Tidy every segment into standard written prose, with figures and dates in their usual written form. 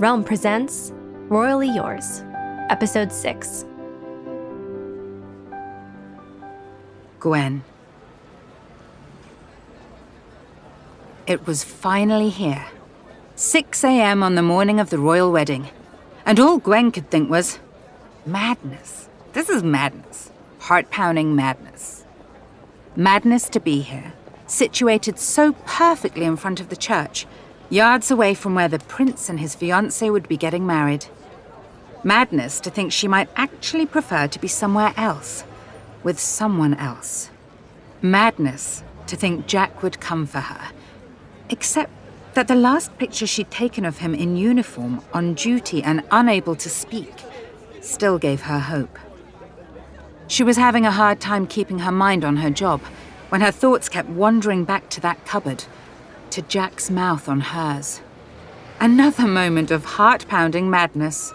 Realm presents Royally Yours, Episode 6. Gwen. It was finally here. 6 a.m. on the morning of the royal wedding. And all Gwen could think was, madness. This is madness. Heart-pounding madness. Madness to be here, situated so perfectly in front of the church, yards away from where the prince and his fiancée would be getting married. Madness to think she might actually prefer to be somewhere else, with someone else. Madness to think Jack would come for her. Except that the last picture she'd taken of him in uniform, on duty and unable to speak, still gave her hope. She was having a hard time keeping her mind on her job when her thoughts kept wandering back to that cupboard, to Jack's mouth on hers. Another moment of heart-pounding madness.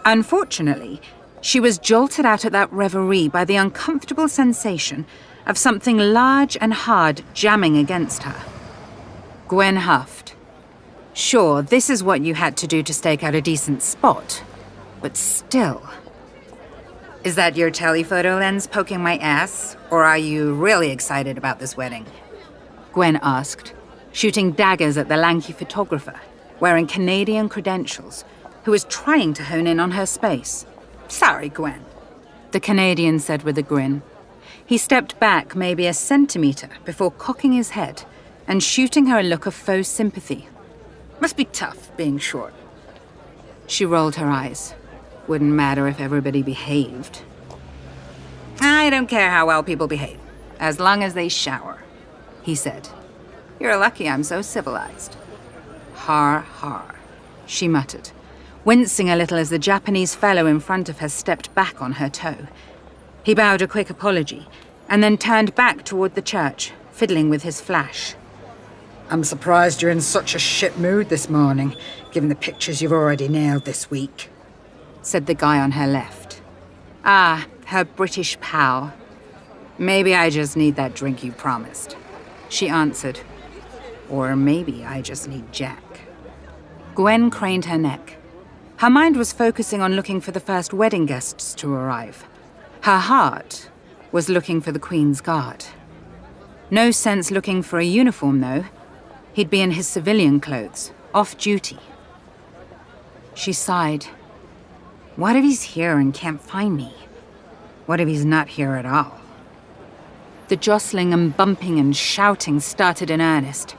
Unfortunately, she was jolted out at that reverie by the uncomfortable sensation of something large and hard jamming against her. Gwen huffed. Sure, this is what you had to do to stake out a decent spot, but still. Is that your telephoto lens poking my ass, or are you really excited about this wedding? Gwen asked, shooting daggers at the lanky photographer, wearing Canadian credentials, who was trying to hone in on her space. Sorry, Gwen, the Canadian said with a grin. He stepped back maybe a centimetre before cocking his head and shooting her a look of faux sympathy. Must be tough being short. She rolled her eyes. Wouldn't matter if everybody behaved. I don't care how well people behave, as long as they shower, he said. You're lucky I'm so civilized. Har, har, she muttered, wincing a little as the Japanese fellow in front of her stepped back on her toe. He bowed a quick apology, and then turned back toward the church, fiddling with his flash. I'm surprised you're in such a shit mood this morning, given the pictures you've already nailed this week, said the guy on her left. Ah, her British pal. Maybe I just need that drink you promised, she answered. Or maybe I just need Jack. Gwen craned her neck. Her mind was focusing on looking for the first wedding guests to arrive. Her heart was looking for the Queen's Guard. No sense looking for a uniform, though. He'd be in his civilian clothes, off duty. She sighed. What if he's here and can't find me? What if he's not here at all? The jostling and bumping and shouting started in earnest.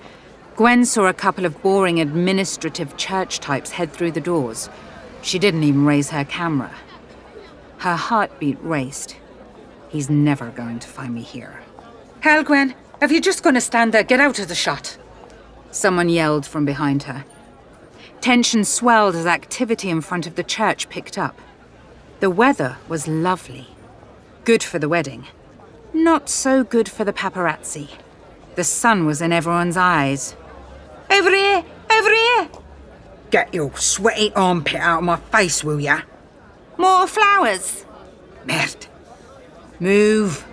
Gwen saw a couple of boring administrative church types head through the doors. She didn't even raise her camera. Her heartbeat raced. He's never going to find me here. Hell, Gwen, if you're just going to stand there, get out of the shot, someone yelled from behind her. Tension swelled as activity in front of the church picked up. The weather was lovely. Good for the wedding. Not so good for the paparazzi. The sun was in everyone's eyes. Over here! Over here! Get your sweaty armpit out of my face, will ya? More flowers! Merde. Move.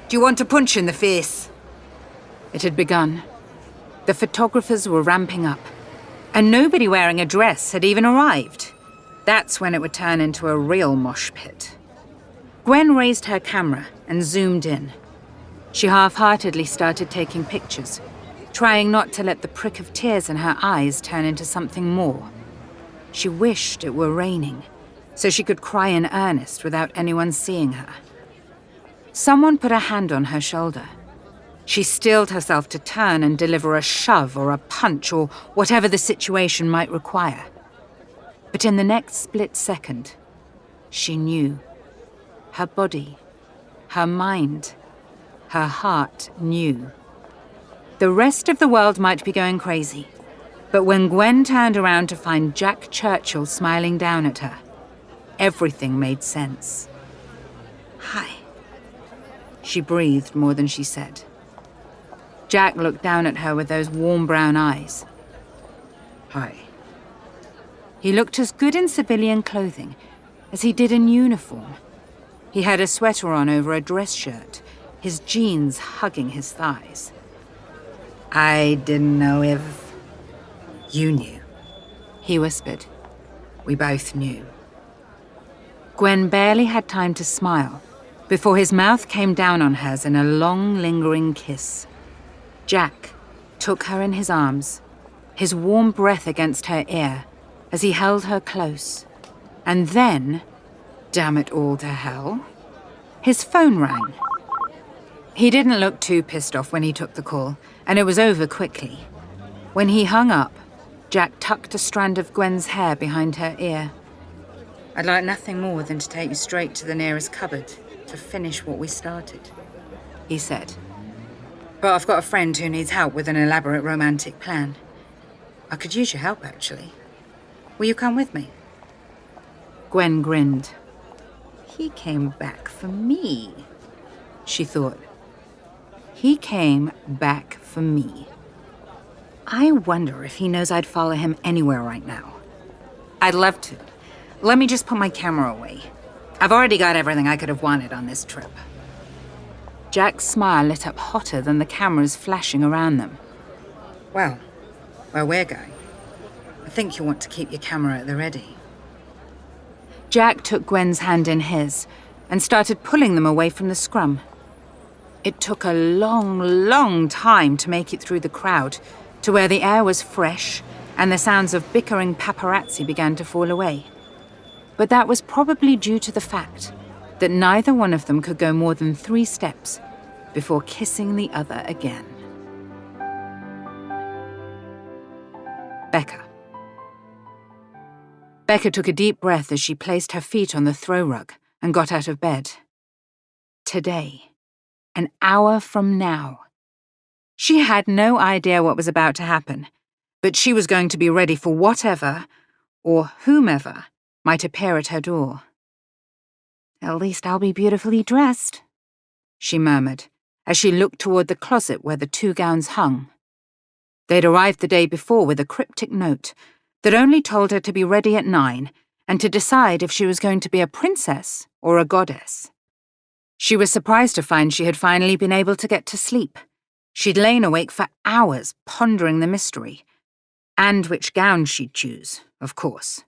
Do you want a punch in the face? It had begun. The photographers were ramping up, and nobody wearing a dress had even arrived. That's when it would turn into a real mosh pit. Gwen raised her camera and zoomed in. She half-heartedly started taking pictures, trying not to let the prick of tears in her eyes turn into something more. She wished it were raining, so she could cry in earnest without anyone seeing her. Someone put a hand on her shoulder. She steeled herself to turn and deliver a shove or a punch or whatever the situation might require. But in the next split second, she knew. Her body, her mind, her heart knew. The rest of the world might be going crazy, but when Gwen turned around to find Jack Churchill smiling down at her, everything made sense. Hi. She breathed more than she said. Jack looked down at her with those warm brown eyes. Hi. He looked as good in civilian clothing as he did in uniform. He had a sweater on over a dress shirt, his jeans hugging his thighs. I didn't know if you knew. he whispered. We both knew. Gwen barely had time to smile before his mouth came down on hers in a long, lingering kiss. Jack took her in his arms, his warm breath against her ear as he held her close. And then, damn it all to hell, his phone rang. He didn't look too pissed off when he took the call, and it was over quickly. When he hung up, Jack tucked a strand of Gwen's hair behind her ear. I'd like nothing more than to take you straight to the nearest cupboard to finish what we started, he said. But I've got a friend who needs help with an elaborate romantic plan. I could use your help, actually. Will you come with me? Gwen grinned. He came back for me, she thought. He came back for me. I wonder if he knows I'd follow him anywhere right now. I'd love to. Let me just put my camera away. I've already got everything I could have wanted on this trip. Jack's smile lit up hotter than the cameras flashing around them. Well, where we're going, I think you'll want to keep your camera at the ready. Jack took Gwen's hand in his and started pulling them away from the scrum. It took a long, long time to make it through the crowd to where the air was fresh and the sounds of bickering paparazzi began to fall away. But that was probably due to the fact that neither one of them could go more than 3 steps before kissing the other again. Becca. Becca took a deep breath as she placed her feet on the throw rug and got out of bed. Today. An hour from now. She had no idea what was about to happen, but she was going to be ready for whatever, or whomever, might appear at her door. At least I'll be beautifully dressed, she murmured, as she looked toward the closet where the 2 gowns hung. They'd arrived the day before with a cryptic note that only told her to be ready at 9 and to decide if she was going to be a princess or a goddess. She was surprised to find she had finally been able to get to sleep. She'd lain awake for hours pondering the mystery, and which gown she'd choose, of course.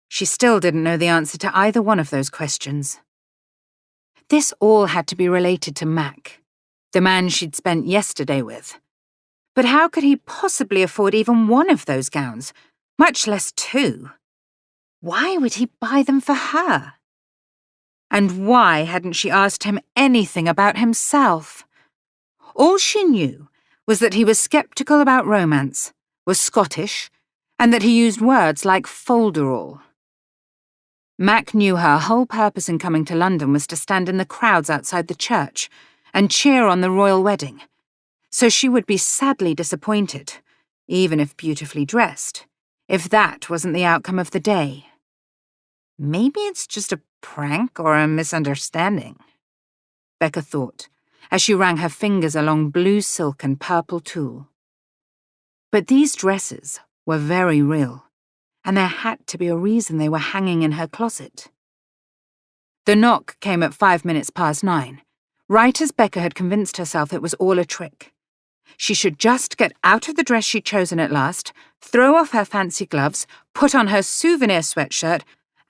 She still didn't know the answer to either one of those questions. This all had to be related to Mac, the man she'd spent yesterday with. But how could he possibly afford even one of those gowns, much less 2? Why would he buy them for her? And why hadn't she asked him anything about himself? All she knew was that he was skeptical about romance, was Scottish, and that he used words like folderol. Mac knew her whole purpose in coming to London was to stand in the crowds outside the church and cheer on the royal wedding, so she would be sadly disappointed, even if beautifully dressed, if that wasn't the outcome of the day. Maybe it's just a prank or a misunderstanding, Becca thought, as she ran her fingers along blue silk and purple tulle. But these dresses were very real, and there had to be a reason they were hanging in her closet. The knock came at 9:05, right as Becca had convinced herself it was all a trick. She should just get out of the dress she'd chosen at last, throw off her fancy gloves, put on her souvenir sweatshirt,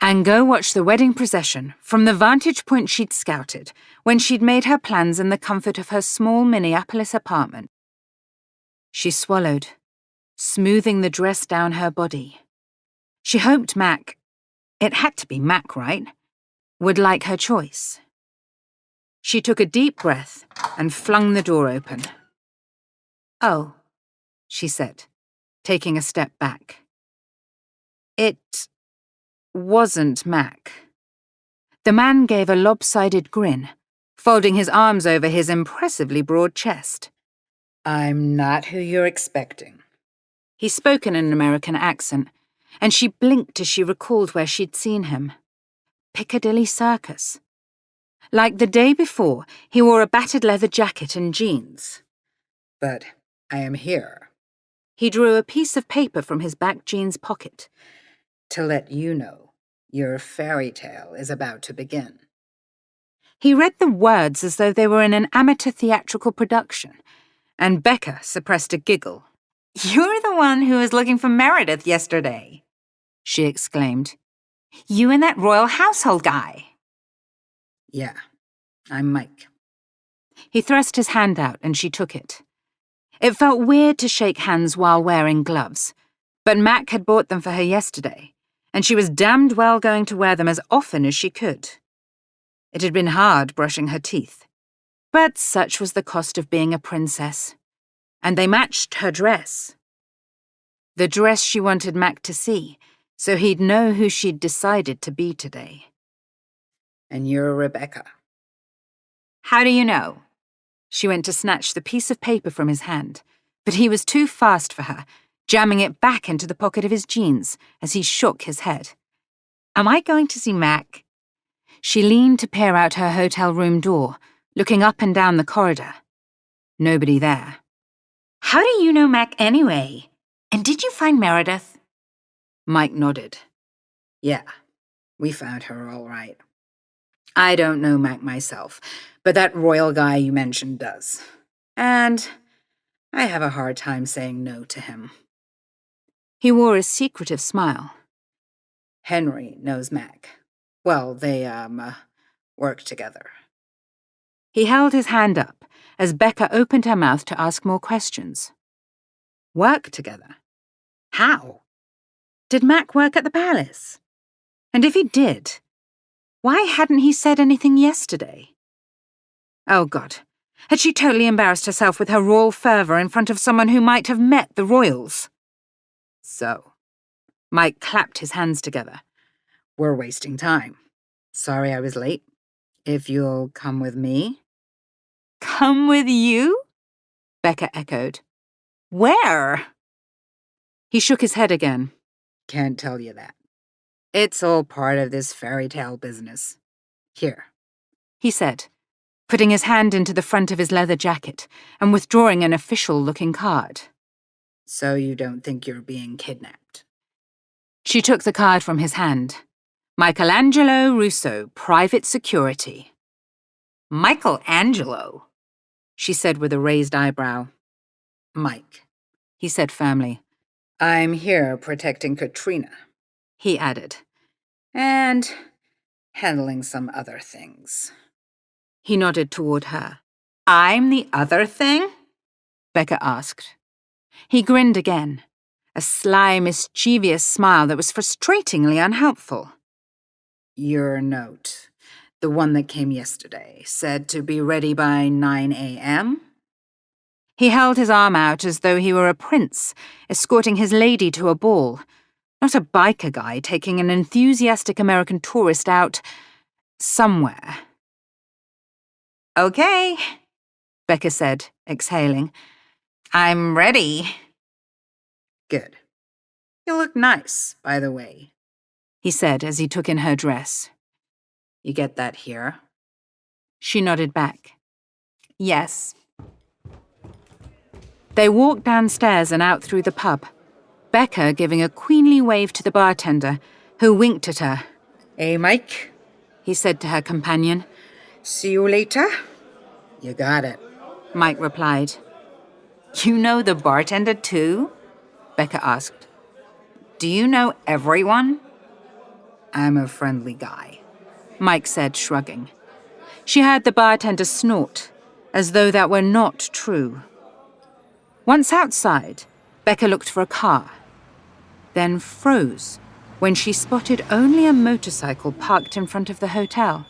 and go watch the wedding procession from the vantage point she'd scouted when she'd made her plans in the comfort of her small Minneapolis apartment. She swallowed, smoothing the dress down her body. She hoped Mac, it had to be Mac, right, would like her choice. She took a deep breath and flung the door open. "Oh," she said, taking a step back. It wasn't Mac. The man gave a lopsided grin, folding his arms over his impressively broad chest. "I'm not who you're expecting." He spoke in an American accent, and she blinked as she recalled where she'd seen him. Piccadilly Circus. Like the day before, he wore a battered leather jacket and jeans. "But I am here." He drew a piece of paper from his back jeans pocket. "To let you know, your fairy tale is about to begin." He read the words as though they were in an amateur theatrical production, and Becca suppressed a giggle. "You're the one who was looking for Meredith yesterday." she exclaimed. You and that royal household guy. Yeah, I'm Mike. He thrust his hand out and she took it. It felt weird to shake hands while wearing gloves, but Mac had bought them for her yesterday, and she was damned well going to wear them as often as she could. It had been hard brushing her teeth, but such was the cost of being a princess. And they matched her dress. The dress she wanted Mac to see, so he'd know who she'd decided to be today. And you're Rebecca. How do you know? She went to snatch the piece of paper from his hand, but he was too fast for her, jamming it back into the pocket of his jeans as he shook his head. Am I going to see Mac? She leaned to peer out her hotel room door, looking up and down the corridor. Nobody there. How do you know Mac anyway? And did you find Meredith? Mike nodded. Yeah, we found her all right. I don't know Mac myself, but that royal guy you mentioned does. And I have a hard time saying no to him. He wore a secretive smile. Henry knows Mac. Well, they, work together. He held his hand up as Becca opened her mouth to ask more questions. Work together? How? Did Mac work at the palace? And if he did, why hadn't he said anything yesterday? Oh, God. Had she totally embarrassed herself with her royal fervour in front of someone who might have met the royals? So, Mike clapped his hands together. We're wasting time. Sorry I was late. If you'll come with me. Come with you? Becca echoed. Where? He shook his head again. Can't tell you that. It's all part of this fairy tale business. Here, he said, putting his hand into the front of his leather jacket and withdrawing an official-looking card. So you don't think you're being kidnapped? She took the card from his hand. Michelangelo Russo, Private Security. Michelangelo? She said with a raised eyebrow. Mike, he said firmly. I'm here protecting Katrina, he added, and handling some other things. He nodded toward her. I'm the other thing? Becca asked. He grinned again, a sly, mischievous smile that was frustratingly unhelpful. Your note, the one that came yesterday, said to be ready by 9 a.m.? He held his arm out as though he were a prince, escorting his lady to a ball, not a biker guy taking an enthusiastic American tourist out somewhere. Okay, Becca said, exhaling. I'm ready. Good. You look nice, by the way, he said as he took in her dress. You get that here? She nodded back. Yes. They walked downstairs and out through the pub, Becca giving a queenly wave to the bartender, who winked at her. Hey, Mike, he said to her companion. See you later? You got it, Mike replied. You know the bartender too? Becca asked. Do you know everyone? I'm a friendly guy, Mike said, shrugging. She heard the bartender snort, as though that were not true. Once outside, Becca looked for a car, then froze when she spotted only a motorcycle parked in front of the hotel.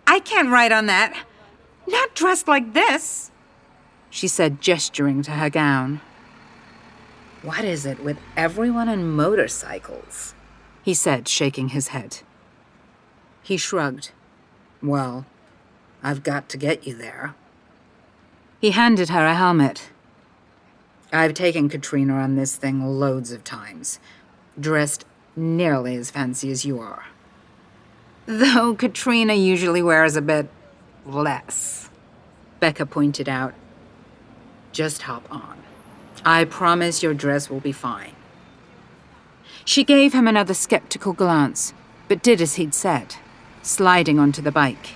I can't ride on that. Not dressed like this, she said, gesturing to her gown. What is it with everyone on motorcycles? He said, shaking his head. He shrugged. Well, I've got to get you there. He handed her a helmet. I've taken Katrina on this thing loads of times, dressed nearly as fancy as you are. Though Katrina usually wears a bit less, Becca pointed out. Just hop on. I promise your dress will be fine. She gave him another skeptical glance, but did as he'd said, sliding onto the bike.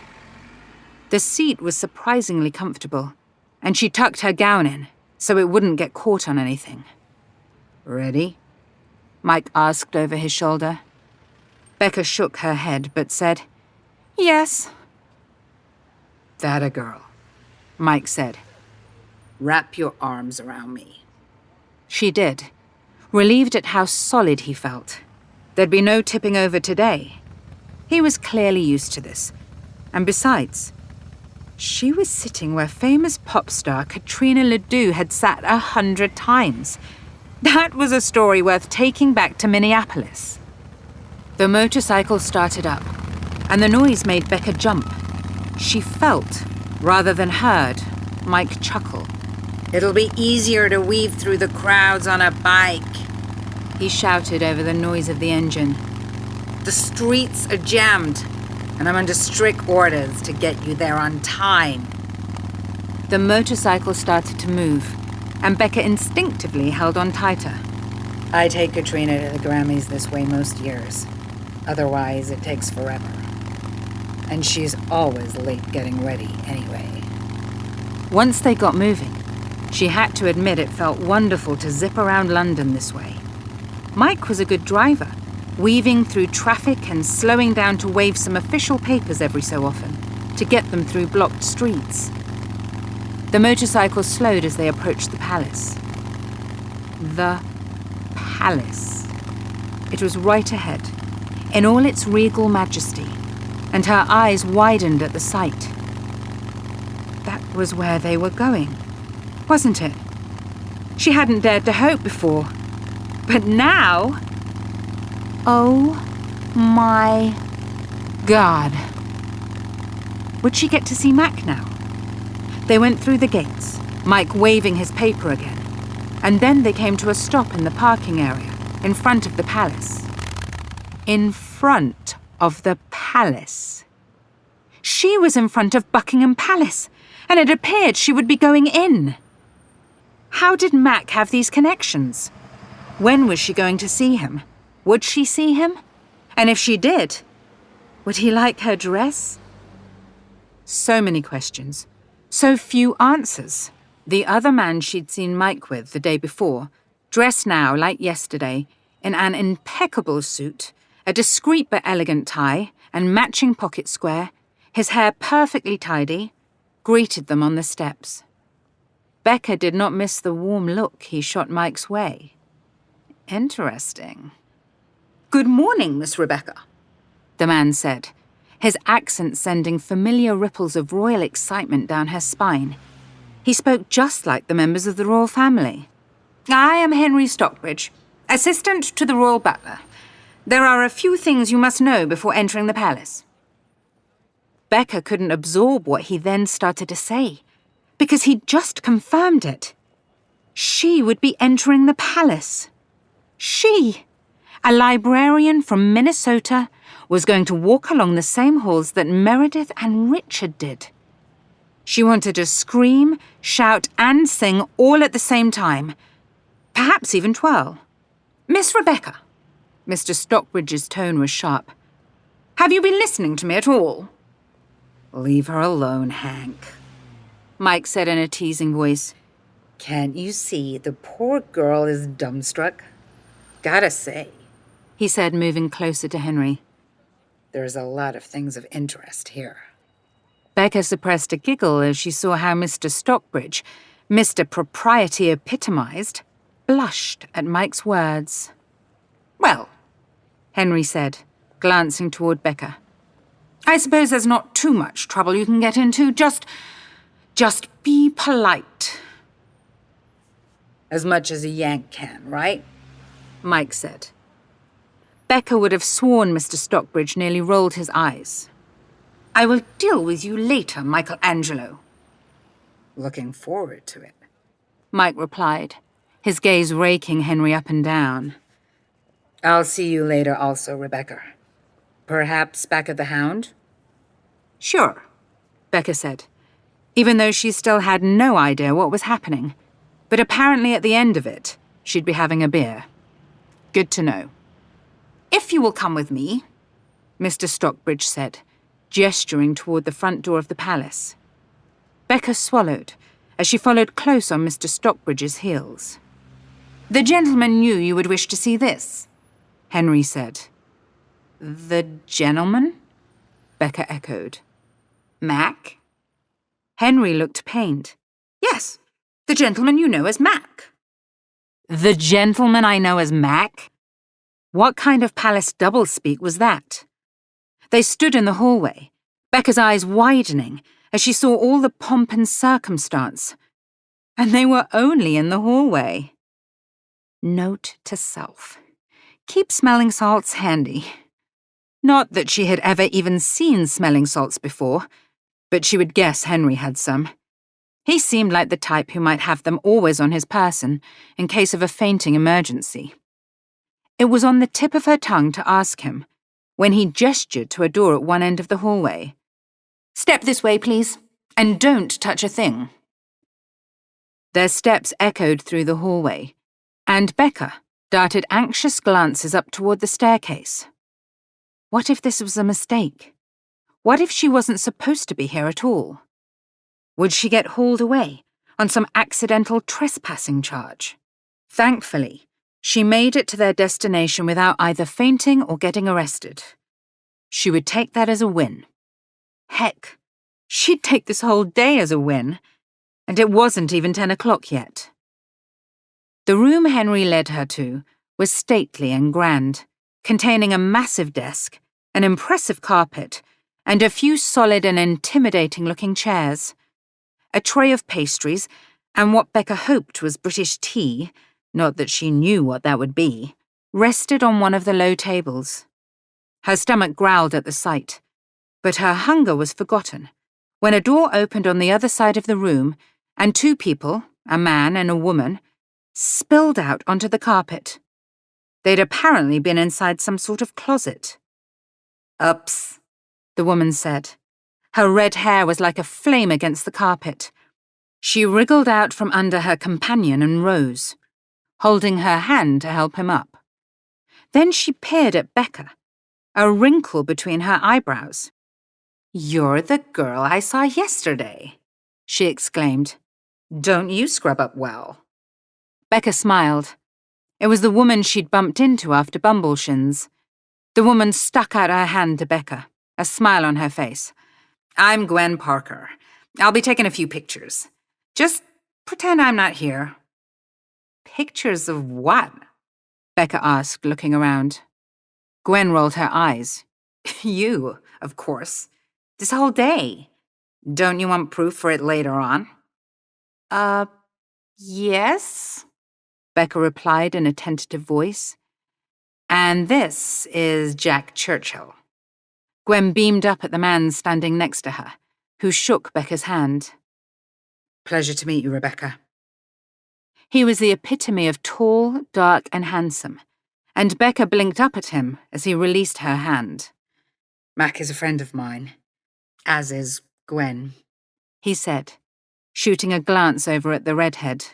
The seat was surprisingly comfortable, and she tucked her gown in so it wouldn't get caught on anything. Ready? Mike asked over his shoulder. Becca shook her head but said, "Yes." "That a girl," Mike said. "Wrap your arms around me." She did, relieved at how solid he felt. There'd be no tipping over today. He was clearly used to this. And besides, she was sitting where famous pop star Katrina Ledoux had sat 100 times. That was a story worth taking back to Minneapolis. The motorcycle started up, and the noise made Becca jump. She felt, rather than heard, Mike chuckle. "It'll be easier to weave through the crowds on a bike," he shouted over the noise of the engine. "The streets are jammed, and I'm under strict orders to get you there on time." The motorcycle started to move, and Becca instinctively held on tighter. "I take Katrina to the Grammys this way most years. Otherwise, it takes forever. And she's always late getting ready anyway." Once they got moving, she had to admit it felt wonderful to zip around London this way. Mike was a good driver, weaving through traffic and slowing down to wave some official papers every so often to get them through blocked streets. The motorcycle slowed as they approached the palace. The palace. It was right ahead, in all its regal majesty, and her eyes widened at the sight. That was where they were going, wasn't it? She hadn't dared to hope before. But now... oh my God. Would she get to see Mac now? They went through the gates, Mike waving his paper again, and then they came to a stop in the parking area, in front of the palace. In front of the palace. She was in front of Buckingham Palace, and it appeared she would be going in. How did Mac have these connections? When was she going to see him? Would she see him? And if she did, would he like her dress? So many questions, so few answers. The other man she'd seen Mike with the day before, dressed now like yesterday, in an impeccable suit, a discreet but elegant tie, and matching pocket square, his hair perfectly tidy, greeted them on the steps. Becca did not miss the warm look he shot Mike's way. Interesting. "Good morning, Miss Rebecca," the man said, his accent sending familiar ripples of royal excitement down her spine. He spoke just like the members of the royal family. "I am Henry Stockbridge, assistant to the royal butler. There are a few things you must know before entering the palace." Becca couldn't absorb what he then started to say, because he'd just confirmed it. She would be entering the palace. She, a librarian from Minnesota, was going to walk along the same halls that Meredith and Richard did. She wanted to scream, shout, and sing all at the same time. Perhaps even twirl. "Miss Rebecca," Mr. Stockbridge's tone was sharp. "Have you been listening to me at all?" "Leave her alone, Hank," Mike said in a teasing voice. "Can't you see the poor girl is dumbstruck? Gotta say," he said, moving closer to Henry, "there's a lot of things of interest here." Becca suppressed a giggle as she saw how Mr. Stockbridge, Mr. Propriety epitomized, blushed at Mike's words. "Well," Henry said, glancing toward Becca, "I suppose there's not too much trouble you can get into. Just be polite." "As much as a Yank can, right?" Mike said. Becca would have sworn Mr. Stockbridge nearly rolled his eyes. "I will deal with you later, Michelangelo." "Looking forward to it," Mike replied, his gaze raking Henry up and down. "I'll see you later also, Rebecca. Perhaps back at the Hound?" "Sure," Becca said, even though she still had no idea what was happening. But apparently at the end of it, she'd be having a beer. Good to know. "If you will come with me," Mr. Stockbridge said, gesturing toward the front door of the palace. Becca swallowed as she followed close on Mr. Stockbridge's heels. "The gentleman knew you would wish to see this," Henry said. The gentleman? Becca echoed. Mac? Henry looked pained. Yes, the gentleman you know as Mac. The gentleman I know as Mac? What kind of palace doublespeak was that? They stood in the hallway, Becca's eyes widening as she saw all the pomp and circumstance. And they were only in the hallway. Note to self. Keep smelling salts handy. Not that she had ever even seen smelling salts before, but she would guess Henry had some. He seemed like the type who might have them always on his person in case of a fainting emergency. It was on the tip of her tongue to ask him, when he gestured to a door at one end of the hallway. Step this way, please, and don't touch a thing. Their steps echoed through the hallway, and Becca darted anxious glances up toward the staircase. What if this was a mistake? What if she wasn't supposed to be here at all? Would she get hauled away on some accidental trespassing charge? Thankfully, she made it to their destination without either fainting or getting arrested. She would take that as a win. Heck, she'd take this whole day as a win, and it wasn't even 10 o'clock yet. The room Henry led her to was stately and grand, containing a massive desk, an impressive carpet, and a few solid and intimidating-looking chairs. A tray of pastries, and what Becca hoped was British tea, not that she knew what that would be, rested on one of the low tables. Her stomach growled at the sight, but her hunger was forgotten when a door opened on the other side of the room and two people, a man and a woman, spilled out onto the carpet. They'd apparently been inside some sort of closet. Ups, the woman said. Her red hair was like a flame against the carpet. She wriggled out from under her companion and rose, holding her hand to help him up. Then she peered at Becca, a wrinkle between her eyebrows. You're the girl I saw yesterday, she exclaimed. Don't you scrub up well? Becca smiled. It was the woman she'd bumped into after Bumbleshins. The woman stuck out her hand to Becca, a smile on her face. I'm Gwen Parker. I'll be taking a few pictures. Just pretend I'm not here. Pictures of what? Becca asked, looking around. Gwen rolled her eyes. You, of course. This whole day. Don't you want proof for it later on? Yes, Becca replied in a tentative voice. And this is Jack Churchill. Gwen beamed up at the man standing next to her, who shook Becca's hand. Pleasure to meet you, Rebecca. He was the epitome of tall, dark, and handsome, and Becca blinked up at him as he released her hand. Mac is a friend of mine, as is Gwen, he said, shooting a glance over at the redhead.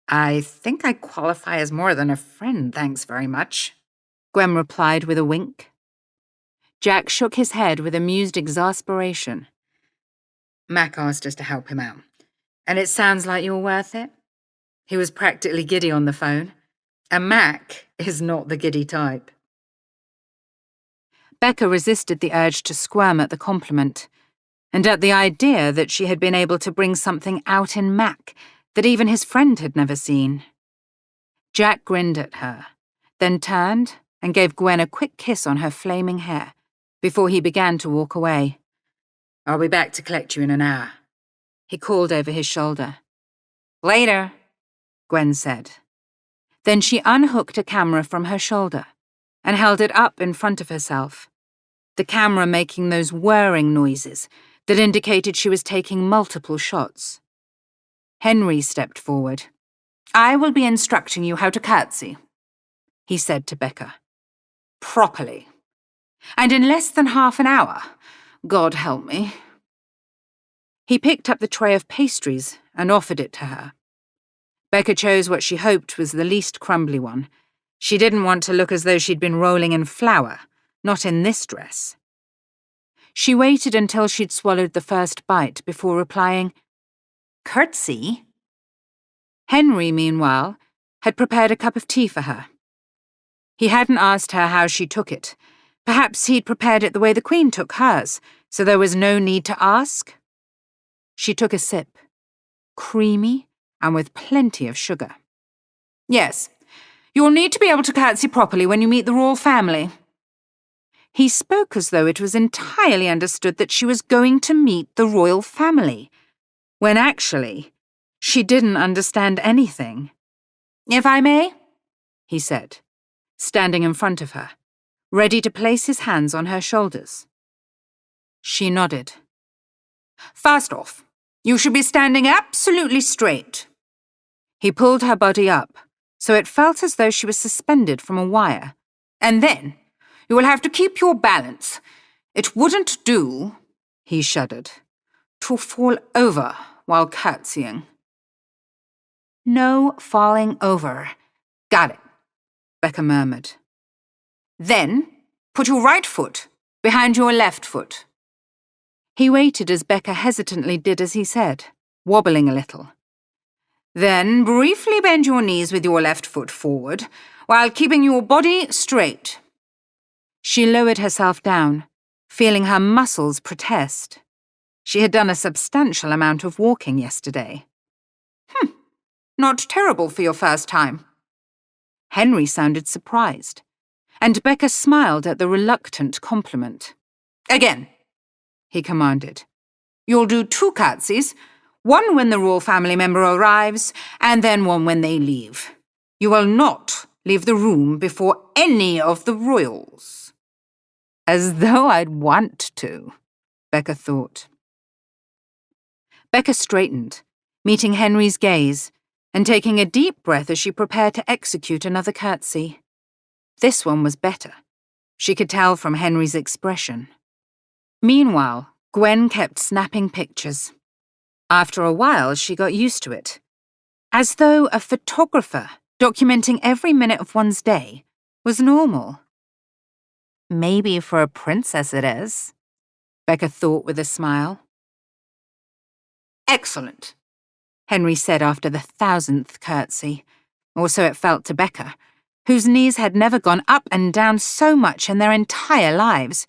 I think I qualify as more than a friend, thanks very much, Gwen replied with a wink. Jack shook his head with amused exasperation. Mac asked us to help him out, and it sounds like you're worth it. He was practically giddy on the phone, and Mac is not the giddy type. Becca resisted the urge to squirm at the compliment, and at the idea that she had been able to bring something out in Mac that even his friend had never seen. Jack grinned at her, then turned and gave Gwen a quick kiss on her flaming hair before he began to walk away. I'll be back to collect you in an hour, he called over his shoulder. Later, Gwen said. Then she unhooked a camera from her shoulder and held it up in front of herself, the camera making those whirring noises that indicated she was taking multiple shots. Henry stepped forward. I will be instructing you how to curtsy, he said to Becca. Properly. And in less than half an hour. God help me. He picked up the tray of pastries and offered it to her. Becca chose what she hoped was the least crumbly one. She didn't want to look as though she'd been rolling in flour, not in this dress. She waited until she'd swallowed the first bite before replying, Curtsy? Henry, meanwhile, had prepared a cup of tea for her. He hadn't asked her how she took it. Perhaps he'd prepared it the way the Queen took hers, so there was no need to ask. She took a sip, creamy and with plenty of sugar. Yes, you'll need to be able to curtsy properly when you meet the royal family. He spoke as though it was entirely understood that she was going to meet the royal family, when actually, she didn't understand anything. If I may, he said, standing in front of her, ready to place his hands on her shoulders. She nodded. First off, you should be standing absolutely straight. He pulled her body up, so it felt as though she was suspended from a wire. And then, you will have to keep your balance. It wouldn't do, he shuddered, to fall over while curtsying. No falling over. Got it, Becca murmured. Then, put your right foot behind your left foot. He waited as Becca hesitantly did as he said, wobbling a little. Then briefly bend your knees with your left foot forward, while keeping your body straight. She lowered herself down, feeling her muscles protest. She had done a substantial amount of walking yesterday. Not terrible for your first time. Henry sounded surprised, and Becca smiled at the reluctant compliment. Again, he commanded. You'll do 2 curtsies, one when the royal family member arrives, and then one when they leave. You will not leave the room before any of the royals. As though I'd want to, Becca thought. Becca straightened, meeting Henry's gaze, and taking a deep breath as she prepared to execute another curtsy. This one was better. She could tell from Henry's expression. Meanwhile, Gwen kept snapping pictures. After a while, she got used to it. As though a photographer documenting every minute of one's day was normal. Maybe for a princess it is, Becca thought with a smile. Excellent, Henry said after the 1000th curtsy, or so it felt to Becca, whose knees had never gone up and down so much in their entire lives.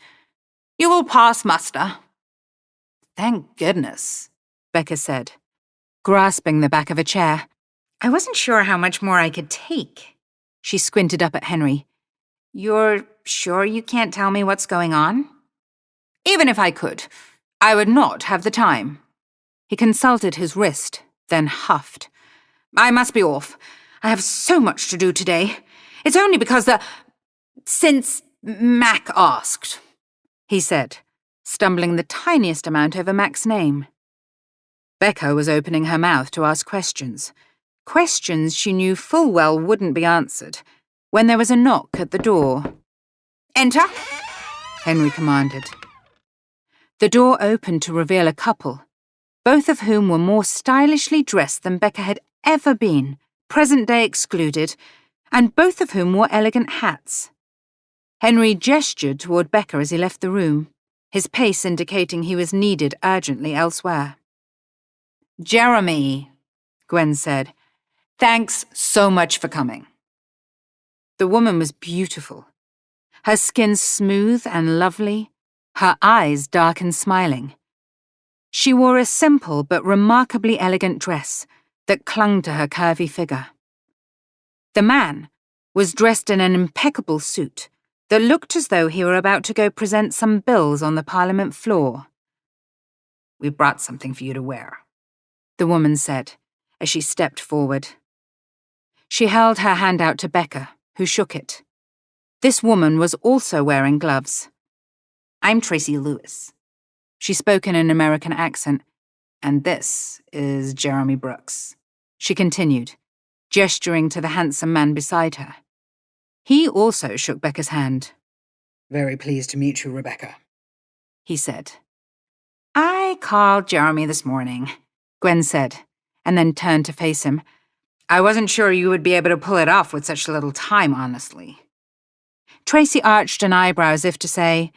You will pass muster. Thank goodness, Becca said, grasping the back of a chair. I wasn't sure how much more I could take. She squinted up at Henry. You're sure you can't tell me what's going on? Even if I could, I would not have the time. He consulted his wrist, then huffed. I must be off. I have so much to do today. It's only because since Mac asked, he said, stumbling the tiniest amount over Mac's name. Becca was opening her mouth to ask questions. Questions she knew full well wouldn't be answered, when there was a knock at the door. Enter, Henry commanded. The door opened to reveal a couple, both of whom were more stylishly dressed than Becca had ever been, present day excluded, and both of whom wore elegant hats. Henry gestured toward Becca as he left the room, his pace indicating he was needed urgently elsewhere. Jeremy, Gwen said, thanks so much for coming. The woman was beautiful, her skin smooth and lovely, her eyes dark and smiling. She wore a simple but remarkably elegant dress that clung to her curvy figure. The man was dressed in an impeccable suit that looked as though he were about to go present some bills on the Parliament floor. We've brought something for you to wear, the woman said as she stepped forward. She held her hand out to Becca, who shook it. This woman was also wearing gloves. I'm Tracy Lewis. She spoke in an American accent. And this is Jeremy Brooks, she continued, gesturing to the handsome man beside her. He also shook Becca's hand. Very pleased to meet you, Rebecca, he said. I called Jeremy this morning, Gwen said, and then turned to face him. I wasn't sure you would be able to pull it off with such little time, honestly. Tracy arched an eyebrow as if to say,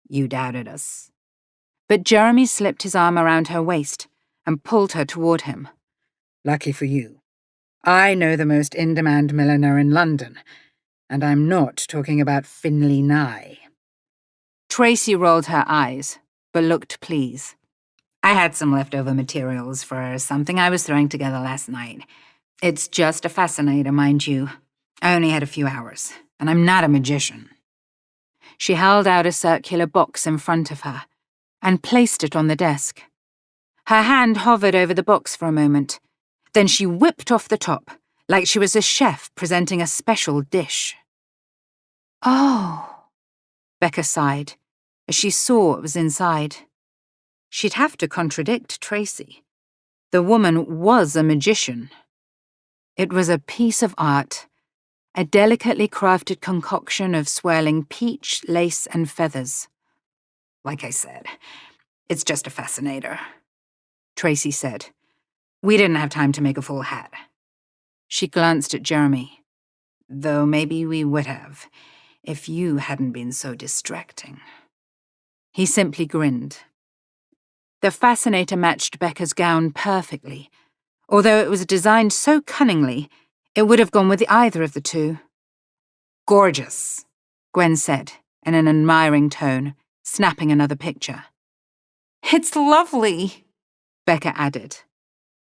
You doubted us. But Jeremy slipped his arm around her waist and pulled her toward him. Lucky for you. I know the most in-demand milliner in London, And I'm not talking about Finley Nye. Tracy rolled her eyes, but looked pleased. I had some leftover materials for something I was throwing together last night. It's just a fascinator, mind you. I only had a few hours, and I'm not a magician. She held out a circular box in front of her and placed it on the desk. Her hand hovered over the box for a moment. Then she whipped off the top, like she was a chef presenting a special dish. Oh, Becca sighed as she saw what was inside. She'd have to contradict Tracy. The woman was a magician. It was a piece of art, a delicately crafted concoction of swirling peach, lace, and feathers. Like I said, it's just a fascinator, Tracy said. We didn't have time to make a full hat. She glanced at Jeremy. Though maybe we would have, if you hadn't been so distracting. He simply grinned. The fascinator matched Becca's gown perfectly. Although it was designed so cunningly, it would have gone with either of the two. Gorgeous, Gwen said, in an admiring tone, snapping another picture. It's lovely, Becca added.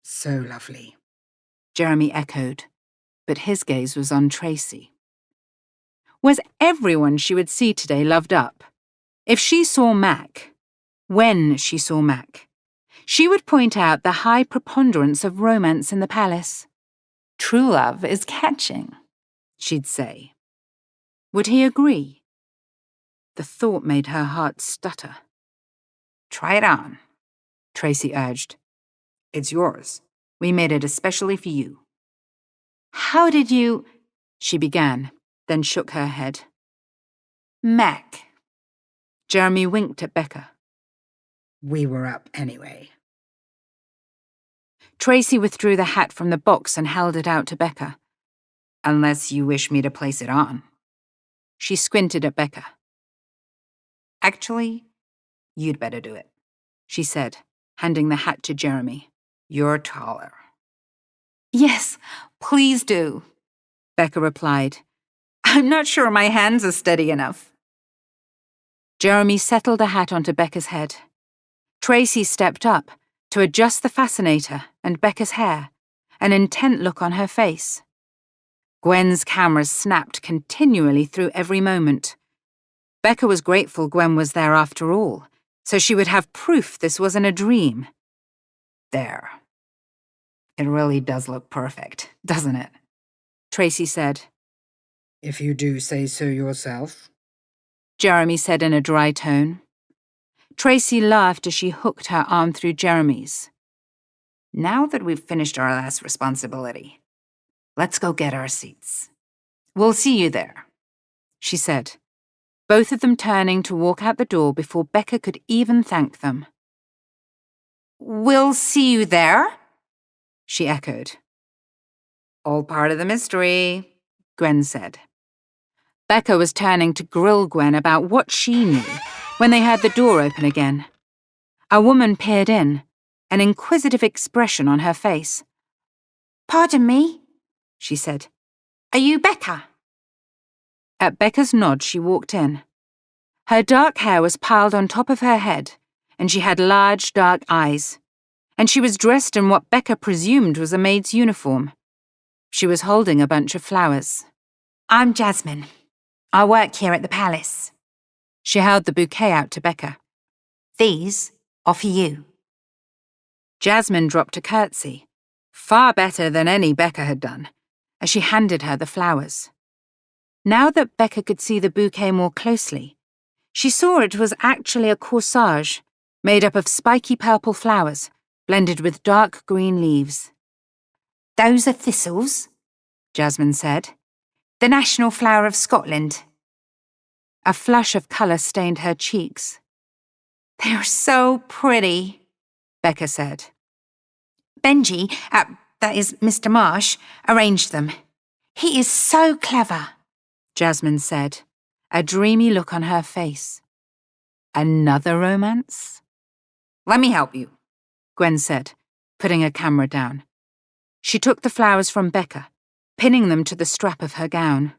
So lovely, Jeremy echoed, but his gaze was on Tracy. Was everyone she would see today loved up? If she saw Mac, when she saw Mac, she would point out the high preponderance of romance in the palace. True love is catching, she'd say. Would he agree? The thought made her heart stutter. Try it on, Tracy urged. It's yours. We made it especially for you. How did you... she began, then shook her head. Mac. Jeremy winked at Becca. We were up anyway. Tracy withdrew the hat from the box and held it out to Becca. Unless you wish me to place it on. She squinted at Becca. Actually, you'd better do it, she said, handing the hat to Jeremy. You're taller. Yes, please do, Becca replied. I'm not sure my hands are steady enough. Jeremy settled the hat onto Becca's head. Tracy stepped up to adjust the fascinator and Becca's hair, an intent look on her face. Gwen's cameras snapped continually through every moment. Becca was grateful Gwen was there after all, so she would have proof this wasn't a dream. There. It really does look perfect, doesn't it? Tracy said. If you do say so yourself, Jeremy said in a dry tone. Tracy laughed as she hooked her arm through Jeremy's. Now that we've finished our last responsibility, let's go get our seats. We'll see you there, she said, both of them turning to walk out the door before Becca could even thank them. We'll see you there? She echoed. All part of the mystery, Gwen said. Becca was turning to grill Gwen about what she knew when they heard the door open again. A woman peered in, an inquisitive expression on her face. Pardon me, she said. Are you Becca? At Becca's nod, she walked in. Her dark hair was piled on top of her head, and she had large, dark eyes. And she was dressed in what Becca presumed was a maid's uniform. She was holding a bunch of flowers. I'm Jasmine. I work here at the palace. She held the bouquet out to Becca. These are for you. Jasmine dropped a curtsy, far better than any Becca had done, as she handed her the flowers. Now that Becca could see the bouquet more closely, she saw it was actually a corsage made up of spiky purple flowers, blended with dark green leaves. Those are thistles, Jasmine said. The national flower of Scotland. A flush of colour stained her cheeks. They're so pretty, Becca said. Benji, that is Mr. Marsh, arranged them. He is so clever, Jasmine said, a dreamy look on her face. Another romance? Let me help you, Gwen said, putting her camera down. She took the flowers from Becca, pinning them to the strap of her gown.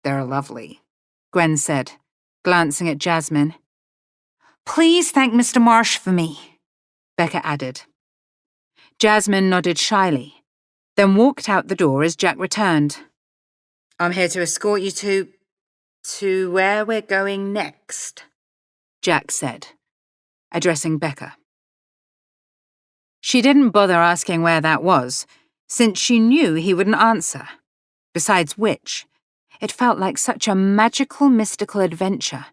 They're lovely, Gwen said, glancing at Jasmine. Please thank Mr. Marsh for me, Becca added. Jasmine nodded shyly, then walked out the door as Jack returned. I'm here to escort you to where we're going next, Jack said, addressing Becca. She didn't bother asking where that was, since she knew he wouldn't answer. Besides which, it felt like such a magical, mystical adventure,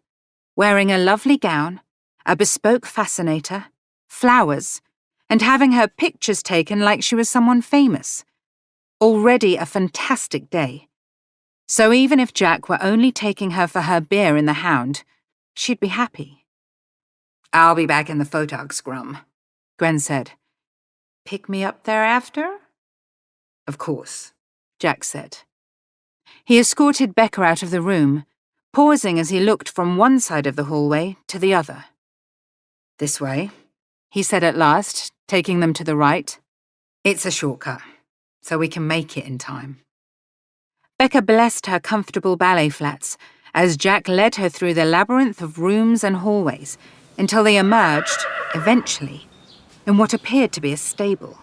wearing a lovely gown, a bespoke fascinator, flowers, and having her pictures taken like she was someone famous. Already a fantastic day. So even if Jack were only taking her for her beer in the Hound, she'd be happy. I'll be back in the photog scrum, Gwen said. Pick me up there after? Of course, Jack said. He escorted Becca out of the room, pausing as he looked from one side of the hallway to the other. This way, he said at last, taking them to the right. It's a shortcut, so we can make it in time. Becca blessed her comfortable ballet flats as Jack led her through the labyrinth of rooms and hallways until they emerged, eventually, in what appeared to be a stable.